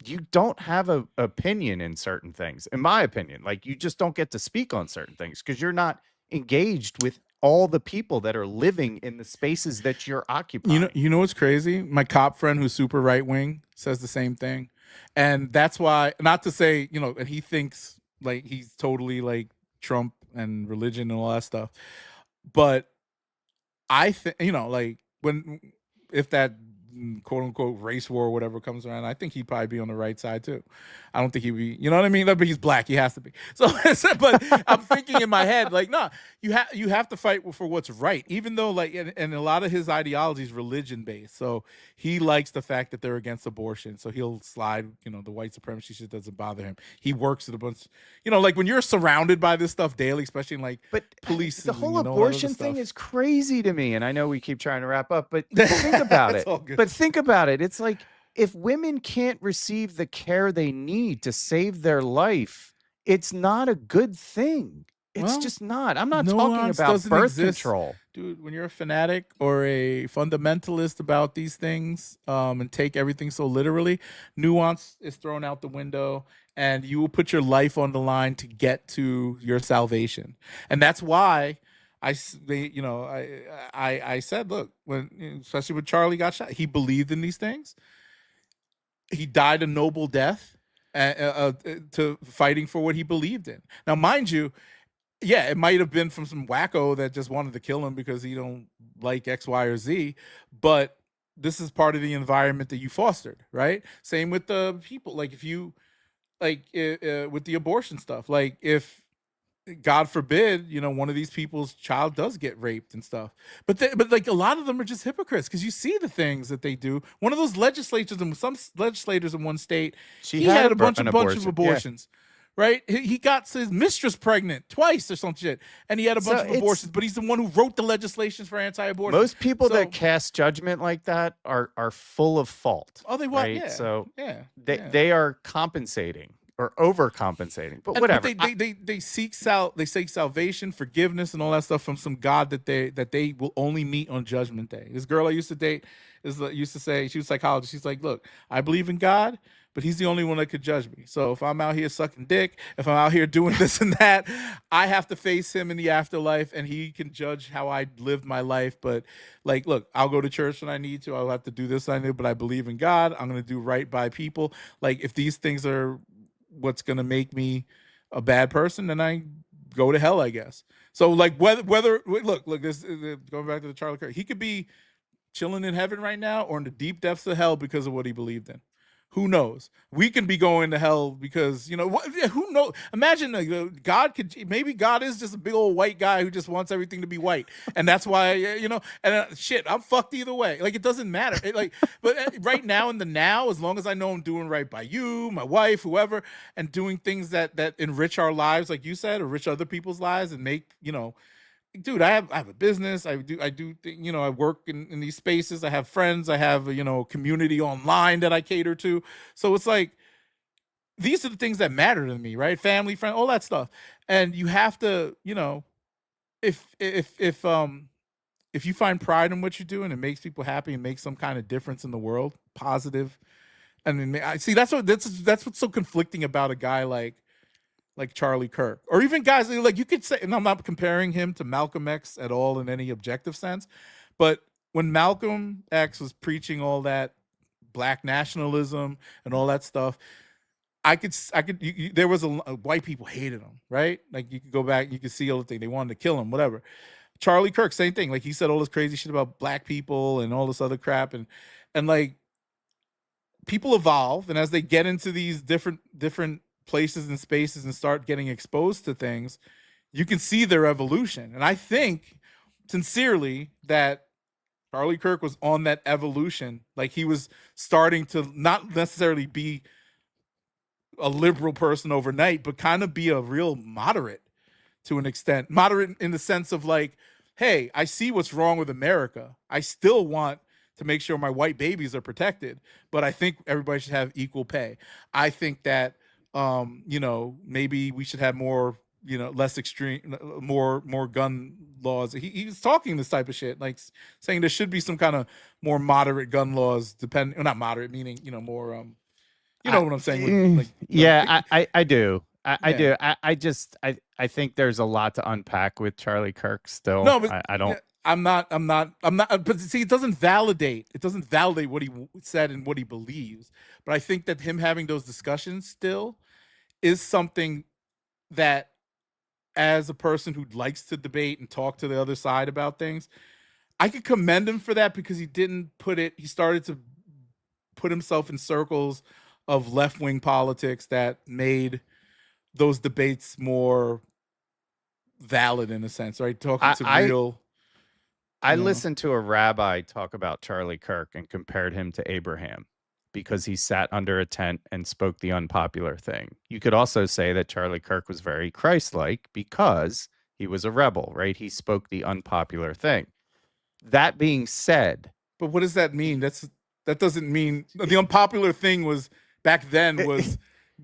you don't have a opinion in certain things, in my opinion. Like you just don't get to speak on certain things because you're not engaged with all the people that are living in the spaces that you're occupying. You know what's crazy? My cop friend who's super right wing says the same thing. And that's why, not to say, and he thinks like he's totally like Trump and religion and all that stuff. But I think, like if that quote unquote race war or whatever comes around, I think he'd probably be on the right side too. I don't think he'd be, you know what I mean? But he's black, he has to be. So, but I'm thinking in my head, like, no, you have to fight for what's right, even though like, and a lot of his ideology is religion based. So he likes the fact that they're against abortion. So he'll slide, the white supremacy shit doesn't bother him. He works at a bunch, like when you're surrounded by this stuff daily, especially in like police. The whole abortion thing is crazy to me. And I know we keep trying to wrap up, but think about it. But think about it. It's like if women can't receive the care they need to save their life, it's not a good thing. It's just not. I'm not talking about birth control. Dude, when you're a fanatic or a fundamentalist about these things, and take everything so literally, nuance is thrown out the window, and you will put your life on the line to get to your salvation. And that's why I said, look, when especially when Charlie got shot, he believed in these things. He died a noble death to fighting for what he believed in. Now, mind you, yeah, it might have been from some wacko that just wanted to kill him because he don't like X, Y, or Z, but this is part of the environment that you fostered, right? Same with the people. Like if you with the abortion stuff, like if God forbid, one of these people's child does get raped and stuff. But like a lot of them are just hypocrites because you see the things that they do. One of those legislators and some legislators in one state, he had a bunch of abortions. Yeah. Right? He got his mistress pregnant twice or some shit, and he had a bunch of abortions. But he's the one who wrote the legislations for anti-abortion. Most people that cast judgment like that are full of fault. Oh, they want, right? Yeah. So yeah, they are compensating or overcompensating, but whatever. But they seek salvation, forgiveness, and all that stuff from some God that they will only meet on Judgment Day. This girl I used to date used to say, she was a psychologist. She's like, look, I believe in God, but he's the only one that could judge me. So if I'm out here sucking dick, if I'm out here doing this and that, I have to face him in the afterlife, and he can judge how I lived my life. But like, look, I'll go to church when I need to. I'll have to do this when I need, but I believe in God. I'm going to do right by people. Like if these things are what's going to make me a bad person, then I go to hell, I guess. So like whether look this going back to the Charlie Kirk, he could be chilling in heaven right now or in the deep depths of hell because of what he believed in. Who knows? We can be going to hell because who knows? Imagine God could, maybe God is just a big old white guy who just wants everything to be white, and that's why And shit, I'm fucked either way. Like it doesn't matter. But right now in the now, as long as I know I'm doing right by you, my wife, whoever, and doing things that enrich our lives, like you said, enrich other people's lives, and make dude, I have a business. I work in these spaces. I have friends. I have community online that I cater to. So it's like these are the things that matter to me, right? Family, friend, all that stuff. And you have to, if you find pride in what you're doing, it makes people happy and makes some kind of difference in the world, positive. And then I see that's what's so conflicting about a guy like Charlie Kirk, or even guys like you could say, and I'm not comparing him to Malcolm X at all in any objective sense, but when Malcolm X was preaching all that black nationalism and all that stuff, there was white people hated him, right? Like you could go back, you could see all the thing, they wanted to kill him, whatever. Charlie Kirk, same thing. Like he said all this crazy shit about black people and all this other crap, and like people evolve, and as they get into these different places and spaces and start getting exposed to things, you can see their evolution. And I think sincerely that Charlie Kirk was on that evolution. Like he was starting to not necessarily be a liberal person overnight, but kind of be a real moderate to an extent. Moderate in the sense of like, hey, I see what's wrong with America. I still want to make sure my white babies are protected, but I think everybody should have equal pay. I think that maybe we should have more, less extreme, more gun laws. He was talking this type of shit, like saying there should be some kind of more moderate gun laws, not moderate, meaning, more, what I'm saying? I do. I do. I think there's a lot to unpack with Charlie Kirk still. No, but I don't. I'm not. But see, it doesn't validate. It doesn't validate what he said and what he believes. But I think that him having those discussions still is something that, as a person who likes to debate and talk to the other side about things, I could commend him for that, because he didn't put it. He started to put himself in circles of left-wing politics that made those debates more valid in a sense, right? Talking to real. I listened to a rabbi talk about Charlie Kirk and compared him to Abraham because he sat under a tent and spoke the unpopular thing. You could also say that Charlie Kirk was very Christ-like because he was a rebel, right? He spoke the unpopular thing. That being said, but what does that mean? That doesn't mean the unpopular thing was back then was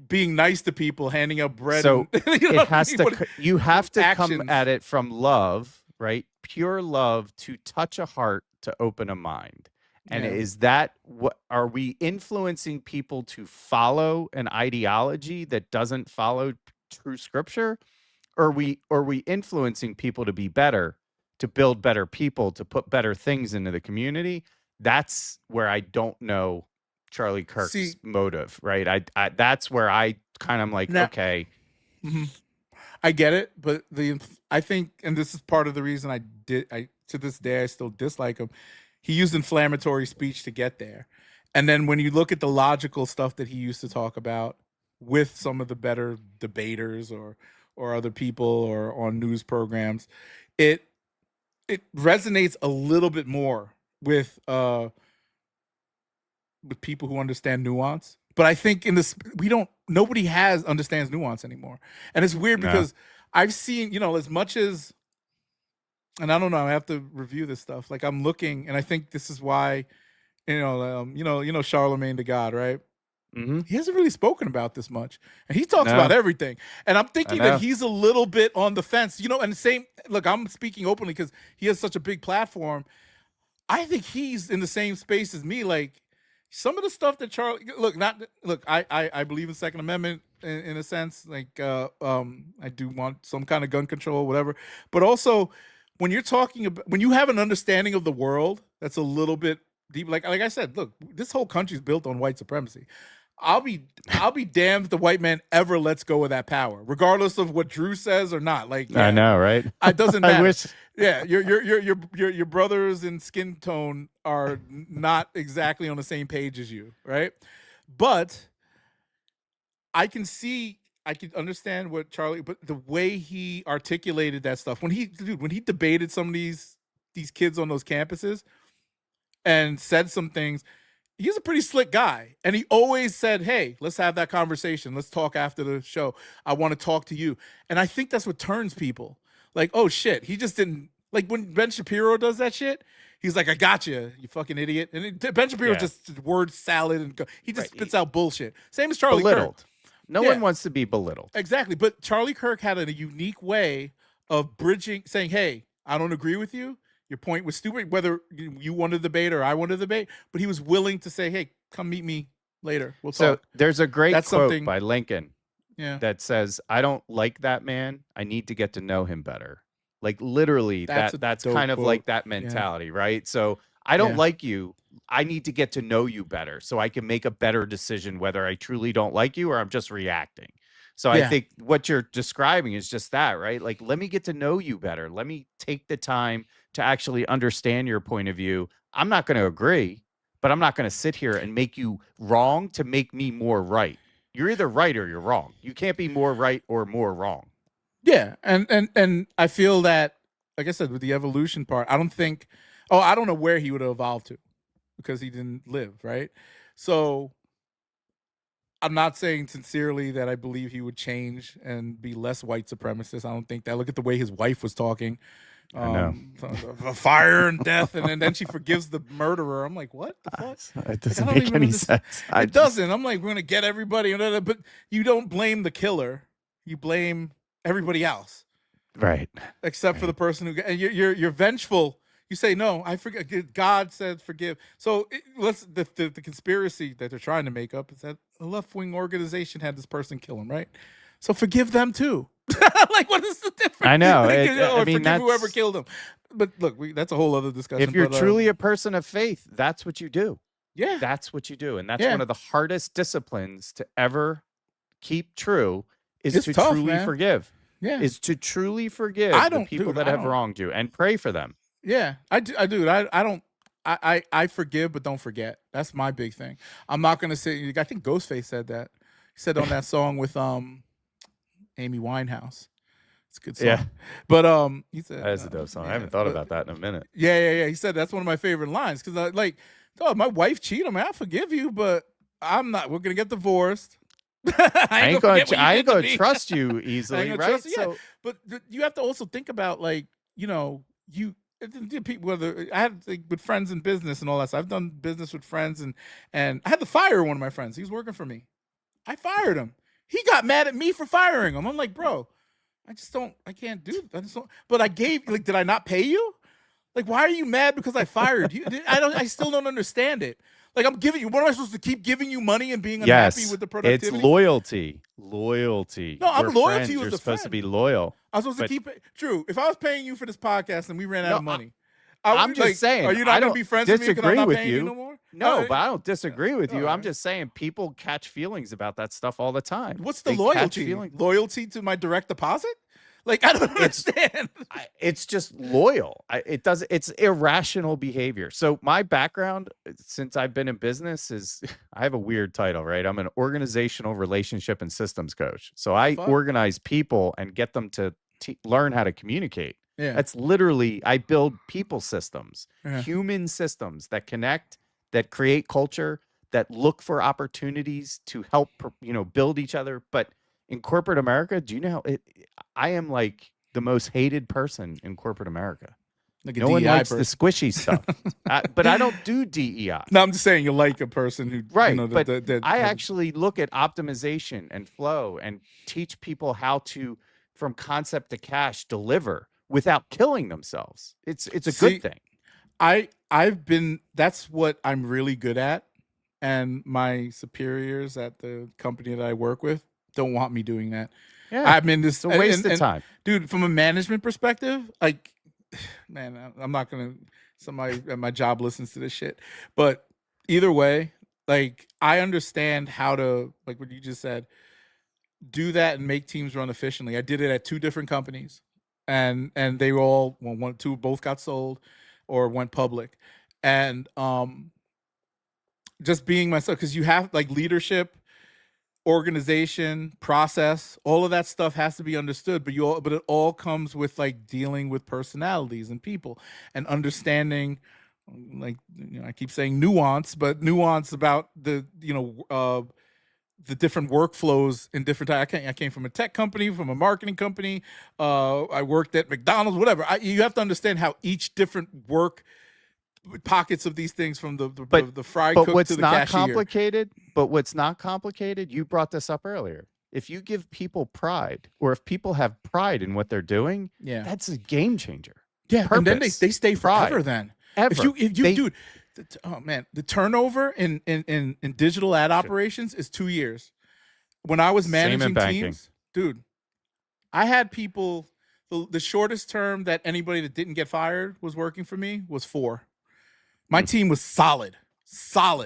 being nice to people, handing out bread. So it has to. You have to come at it from love, right? Pure love to touch a heart, to open a mind. And is that what are we influencing people to follow an ideology that doesn't follow true scripture? Or are we influencing people to be better, to build better people, to put better things into the community? That's where I don't know Charlie Kirk's motive, right? I that's where I kind of like, okay. Mm-hmm. I get it, but I think, and this is part of the reason I to this day I still dislike him. He used inflammatory speech to get there. And then when you look at the logical stuff that he used to talk about with some of the better debaters or other people or on news programs, it resonates a little bit more with people who understand nuance. But I think nobody understands nuance anymore. And it's weird because I've seen, as much as, and I don't know, I have to review this stuff. Like I'm looking, and I think this is why, Charlemagne the God, right? Mm-hmm. He hasn't really spoken about this much, and he talks about everything. And I'm thinking that he's a little bit on the fence, and the same, look, I'm speaking openly because he has such a big platform. I think he's in the same space as me. Like some of the stuff that Charlie, I believe in Second Amendment in a sense. Like I do want some kind of gun control, whatever. But also, when you're talking about, when you have an understanding of the world that's a little bit deep, like I said, look, this whole country is built on white supremacy. I'll be damned if the white man ever lets go of that power, regardless of what Drew says or not. Like, yeah, I know, right? it doesn't I matter. wish. Yeah, your brothers in skin tone are not exactly on the same page as you, right? But I can understand what Charlie, but the way he articulated that stuff when he debated some of these kids on those campuses and said some things, he's a pretty slick guy. And he always said, hey, let's have that conversation. Let's talk after the show. I want to talk to you. And I think that's what turns people. Like, oh shit, he just didn't, like when Ben Shapiro does that shit, he's like, I got you fucking idiot. And Ben Shapiro just word salad and he just spits out bullshit. Same as Charlie Kirk. No one wants to be belittled. Exactly. But Charlie Kirk had a unique way of bridging, saying, hey, I don't agree with you. Your point was stupid, whether you wanted to debate or I wanted to debate, but he was willing to say, hey, come meet me later. We'll talk. So there's a great quote by Lincoln that says, I don't like that man. I need to get to know him better. Like literally, that's kind of quote. Like that mentality, right? So I don't like you. I need to get to know you better so I can make a better decision whether I truly don't like you or I'm just reacting. So I think what you're describing is just that, right? Like, let me get to know you better. Let me take the time to actually understand your point of view. I'm not going to agree, but I'm not going to sit here and make you wrong to make me more right. You're either right or you're wrong. You can't be more right or more wrong. Yeah. And I feel that, like I said, with the evolution part, I don't know where he would have evolved to because he didn't live, right? So I'm not saying sincerely that I believe he would change and be less white supremacist. I don't think that. Look at the way his wife was talking. Fire and death, and then she forgives the murderer. I'm like, what the fuck? It doesn't make any sense. It doesn't. I'm like, we're gonna get everybody, but you don't blame the killer. You blame everybody else, right? Except for the person who. And you're vengeful. You say no. I forget. God said forgive. So the conspiracy that they're trying to make up is that a left-wing organization had this person kill him, right? So forgive them too. Like, what is the difference? I know. I mean, forgive whoever killed him. But look, that's a whole other discussion. If you're truly a person of faith, that's what you do. Yeah, that's what you do, and that's one of the hardest disciplines to ever keep true. Is to truly forgive. Yeah, is to truly forgive the people that have wronged you and pray for them. Yeah, I do. I forgive, but don't forget. That's my big thing. I'm not gonna say. I think Ghostface said that. He said on that song with Amy Winehouse. It's a good song. Yeah. But he said that is a dope song. I haven't thought about that in a minute. Yeah. He said that's one of my favorite lines because I like, oh, my wife cheated. I mean, I forgive you, but I'm not. We're gonna get divorced. I ain't gonna trust you easily, right? So, but you have to also think about, like, people, whether I had with friends in business and all that stuff. I've done business with friends and I had to fire one of my friends. He was working for me. I fired him. He got mad at me for firing him. I'm like, bro, I can't do that. But I did I not pay you? Like, why are you mad because I fired you? I still don't understand it. Like, I'm giving you, what am I supposed to keep giving you money and being unhappy with the productivity? It's loyalty. Loyalty. No, I'm loyal to you as a friend. You're supposed to be loyal. I'm supposed to keep it. True. If I was paying you for this podcast and we ran out of money, I'm just saying. Are you not going to be friends with me because I'm not paying you no more? No, but I don't disagree with you. I'm just saying people catch feelings about that stuff all the time. What's the loyalty? Loyalty to my direct deposit? Like, I don't understand. It's just loyal. It's irrational behavior. So my background, since I've been in business, is I have a weird title, right? I'm an organizational relationship and systems coach. So I organize people and get them to learn how to communicate. Yeah. That's literally, I build people systems, human systems that connect, that create culture, that look for opportunities to help, build each other. But in corporate America, do you know I am like the most hated person in corporate America. Like a no DEI one likes person. the squishy stuff. But I don't do DEI. No, I'm just saying you like a person who, right? But I actually look at optimization and flow and teach people how to, from concept to cash, deliver without killing themselves. It's a good thing. That's what I'm really good at. And my superiors at the company that I work with don't want me doing that. Yeah, I'm in this. It's a waste of time. Dude, from a management perspective, like, man, I'm not going to, somebody at my job listens to this shit. But either way, Like, I understand how to, like what you just said, do that and make teams run efficiently. I did it at 2 different companies, and they were all, well, 1, 2, both got sold or went public. And just being myself, because you have like leadership, organization, process, all of that stuff has to be understood, but it all comes with like dealing with personalities and people and understanding, like, I keep saying nuance, but nuance about the different workflows in different I came from a tech company, from a marketing company, I worked at McDonald's, whatever. You have to understand how each different work pockets of these things, from the fry cook to the cashier. But what's not complicated, you brought this up earlier. If you give people pride, or if people have pride in what they're doing, that's a game changer. Yeah, Purpose, and then they stay forever. pride, then ever. if you dude, oh man, the turnover in digital ad operations is 2 years. When I was managing teams, dude, I had people. The shortest term that anybody that didn't get fired was working for me was 4. My team was solid,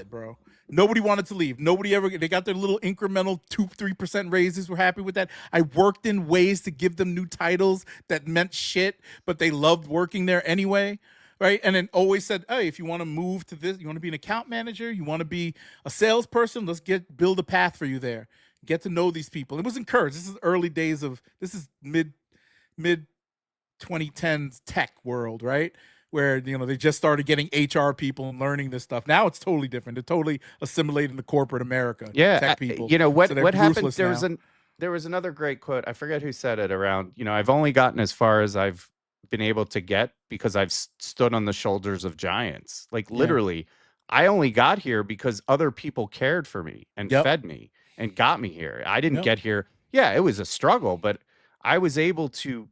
bro. Nobody wanted to leave. They got their little incremental 2-3% raises. We're happy with that. I worked in ways to give them new titles that meant shit, but they loved working there anyway. Right. And then always said, hey, if you want to move to this, you want to be an account manager, you want to be a salesperson, let's build a path for you there. Get to know these people. It was encouraged. This is early days this is mid 2010s tech world, right? Where, they just started getting HR people and learning this stuff. Now it's totally different. They're totally assimilating the corporate America. Yeah, tech people. What happened? There was another great quote. I forget who said it. Around, I've only gotten as far as I've been able to get because I've stood on the shoulders of giants. Like, literally, I only got here because other people cared for me and fed me and got me here. I didn't get here. Yeah, it was a struggle, but I was able to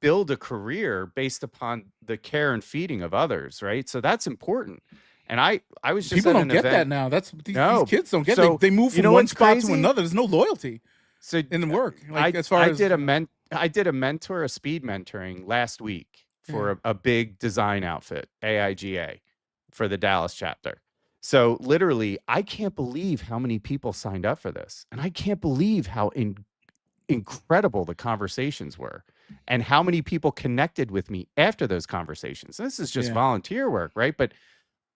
build a career based upon the care and feeding of others, right? So that's important. And I was just people don't get that now. These kids don't get it. They move from one spot to another. There's no loyalty in the work. Like, I did a speed mentoring last week for a big design outfit, AIGA, for the Dallas chapter. So literally, I can't believe how many people signed up for this, and I can't believe how incredible the conversations were, and how many people connected with me after those conversations. This is just volunteer work, right? But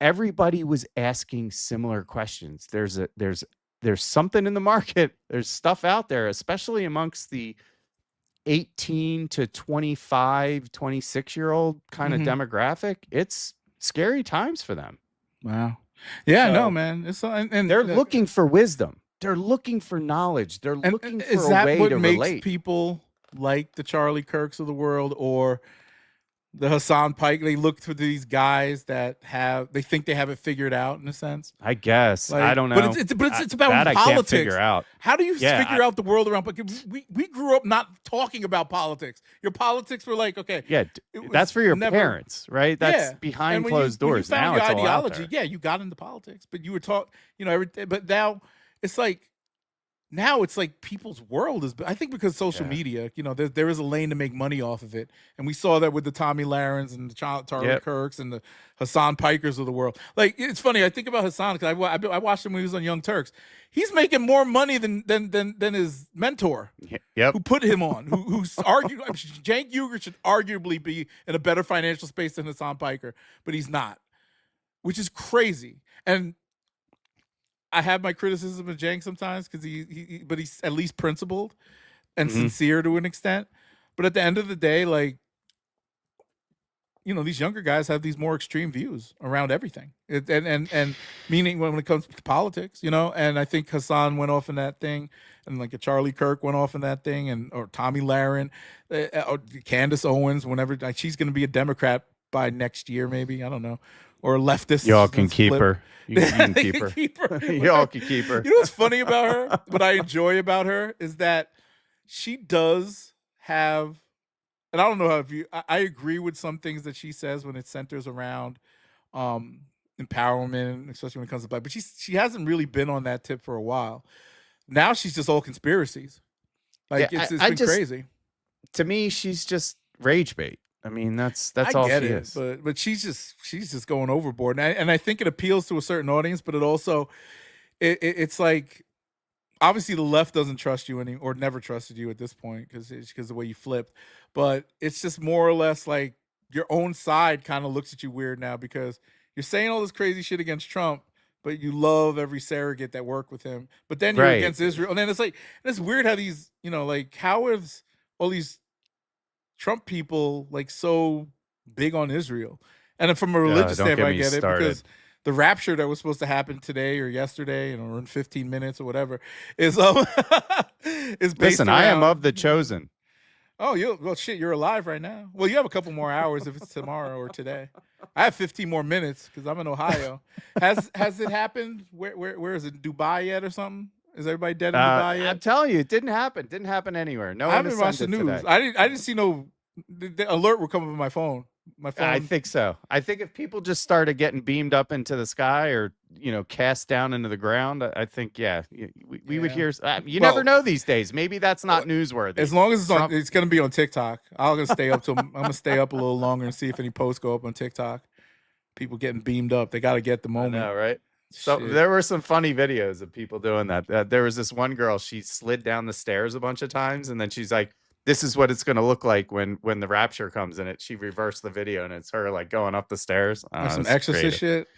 everybody was asking similar questions. There's something in the market. There's stuff out there, especially amongst the 18 to 25, 26-year-old kind of demographic. It's scary times for them. Wow. Yeah, no, man. It's and they're looking for wisdom. They're looking for knowledge. They're looking for a way to relate. Is that what makes people like the Charlie Kirks of the world or the Hassan Pike? They look for these guys that they think they have it figured out, in a sense. I guess. I don't know. But it's about politics. I can't figure out. How do you figure out the world around? We grew up not talking about politics. Your politics were like, okay. Yeah, that's for your parents, right? That's behind closed doors. When you found now your it's ideology, all out there. you got into politics, but you were taught, everything. But now it's like, it's like people's world is, I think, because social media, there is a lane to make money off of it. And we saw that with the Tommy Larens and the Charlie Kirks and the Hassan Pikers of the world. Like, it's funny. I think about Hassan because I watched him when he was on Young Turks. He's making more money than his mentor, who put him on, who's argued. Cenk Uygur should arguably be in a better financial space than Hassan Piker, but he's not, which is crazy. And I have my criticism of Cenk sometimes because but he's at least principled and sincere to an extent. But at the end of the day, like, these younger guys have these more extreme views around everything, and meaning when it comes to politics, And I think Hassan went off in that thing, and like a Charlie Kirk went off in that thing, or Tommy Laren, or Candace Owens. Whenever she's going to be a Democrat by next year, maybe, I don't know. Or leftist. Y'all can keep her. You can keep her. Y'all can keep her. You know what's funny about her? What I enjoy about her is that she does have, and I don't know how I agree with some things that she says when it centers around empowerment, especially when it comes to black. But she hasn't really been on that tip for a while. Now she's just all conspiracies. Like, it's been crazy. To me, she's just rage bait. I mean, that's all she is. But she's just going overboard, and I think it appeals to a certain audience, but it also, it's like, obviously the left doesn't trust you or never trusted you at this point because the way you flipped, but it's just more or less like your own side kind of looks at you weird now because you're saying all this crazy shit against Trump, but you love every surrogate that worked with him, but then you're Right. against Israel, and then it's like, it's weird how these, like, how is all these Trump people like so big on Israel? And then from a religious standpoint, I get it because the rapture that was supposed to happen today or yesterday, or in 15 minutes or whatever, is is based Listen, around, I am of the chosen. Oh, shit, you're alive right now. Well, you have a couple more hours if it's tomorrow or today. I have 15 more minutes because I'm in Ohio. Has it happened? Where is it? Dubai yet or something? Is everybody dead in Dubai yet? I'm telling you, it didn't happen. Didn't happen anywhere. No I one haven't watched the news. today. I didn't see no. The alert would come up on my phone. I think so. I think if people just started getting beamed up into the sky or, cast down into the ground, I think, we would hear. You never know these days. Maybe that's not newsworthy. As long as it's going to be on TikTok. I'm going to stay up a little longer and see if any posts go up on TikTok. People getting beamed up. They got to get the moment. I know, right? So there were some funny videos of people doing that. There was this one girl, she slid down the stairs a bunch of times, and then she's like, this is what it's going to look like when the rapture comes in it. She reversed the video, and it's her like going up the stairs. Some exorcist shit.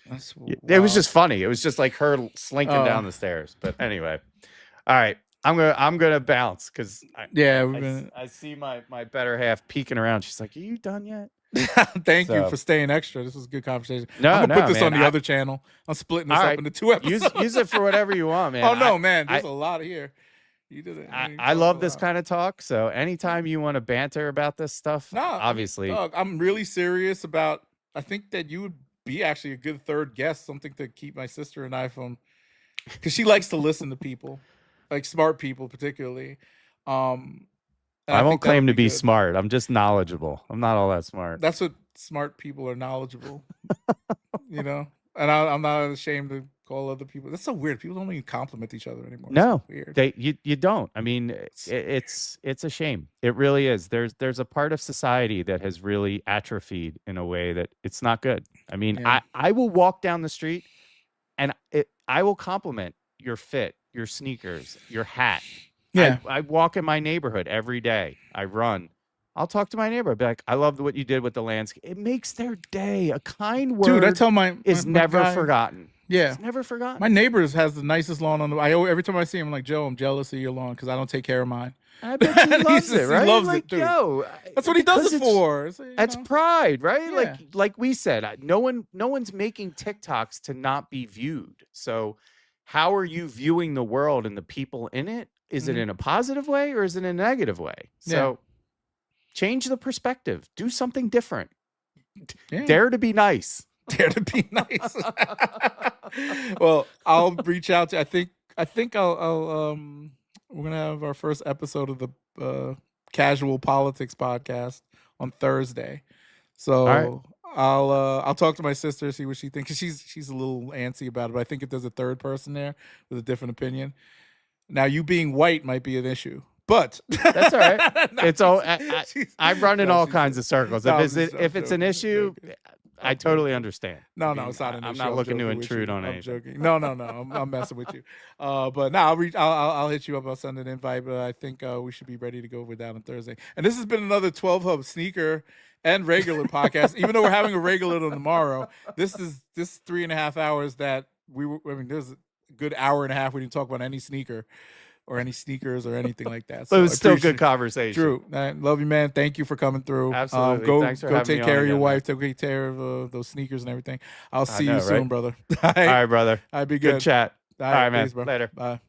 It was just funny. It was just like her slinking down the stairs. But anyway, all right. I'm gonna bounce because I see my better half peeking around. She's like, "Are you done yet?" Thank you for staying extra. This was a good conversation. No, I'm gonna put this on the other channel. I'm splitting this up into 2 episodes. Use it for whatever you want, man. Oh no, man. There's a lot here. You did it. I love this kind of talk. So anytime you want to banter about this stuff, obviously. I'm really serious about. I think that you would be actually a good third guest. Something to keep my sister and I from, because she likes to listen to people, like smart people particularly. I won't claim to be smart. I'm just knowledgeable. I'm not all that smart. That's what smart people are, knowledgeable. And I'm not ashamed to call other people. That's so weird. People don't even compliment each other anymore. No, so weird. You don't. I mean, it's a shame. It really is. There's a part of society that has really atrophied in a way that it's not good. I mean, I will walk down the street and I will compliment your fit, your sneakers, your hat. Yeah. I walk in my neighborhood every day. I run. I'll talk to my neighbor. I'll be like, I love what you did with the landscape. It makes their day. A kind word. Dude, I tell my never guy, forgotten. Yeah. It's never forgotten. My neighbors has the nicest lawn on the. Every time I see him, I'm like, Joe, I'm jealous of your lawn because I don't take care of mine. I bet he loves it, right? He loves like, it, dude. Yo, that's what he does it for. That's pride, right? Yeah. Like we said, no one's making TikToks to not be viewed. So how are you viewing the world and the people in it? Is it in a positive way or is it in a negative way? So change the perspective. Do something different. Yeah. Dare to be nice. Dare to be nice. Well, I'll reach out to. I think I'll we're gonna have our first episode of the Casual Politics podcast on Thursday. So I'll talk to my sister, see what she thinks. 'Cause she's a little antsy about it, but I think if there's a third person there with a different opinion. Now, you being white might be an issue, but that's all right. It's all I run in all kinds of circles. If it's an issue, I totally understand. No, it's not an issue. I'm not looking to intrude on anything. I'm joking. No, I'm messing with you. But now I'll hit you up. I'll send an invite. But I think we should be ready to go with that on Thursday. And this has been another 12 Hub sneaker and regular podcast. Even though we're having a regular tomorrow, this 3.5 hours that there's a good hour and a half we didn't talk about any sneaker or any sneakers or anything like that. So but it was still good conversation. True. I love you, man. Thank you for coming through. Absolutely. Thanks for go take care of your wife. Man. Take care of those sneakers and everything. I'll see you soon, brother. All right, brother. I'd be good. Good chat. All right, man. Peace, bro. Later. Bye.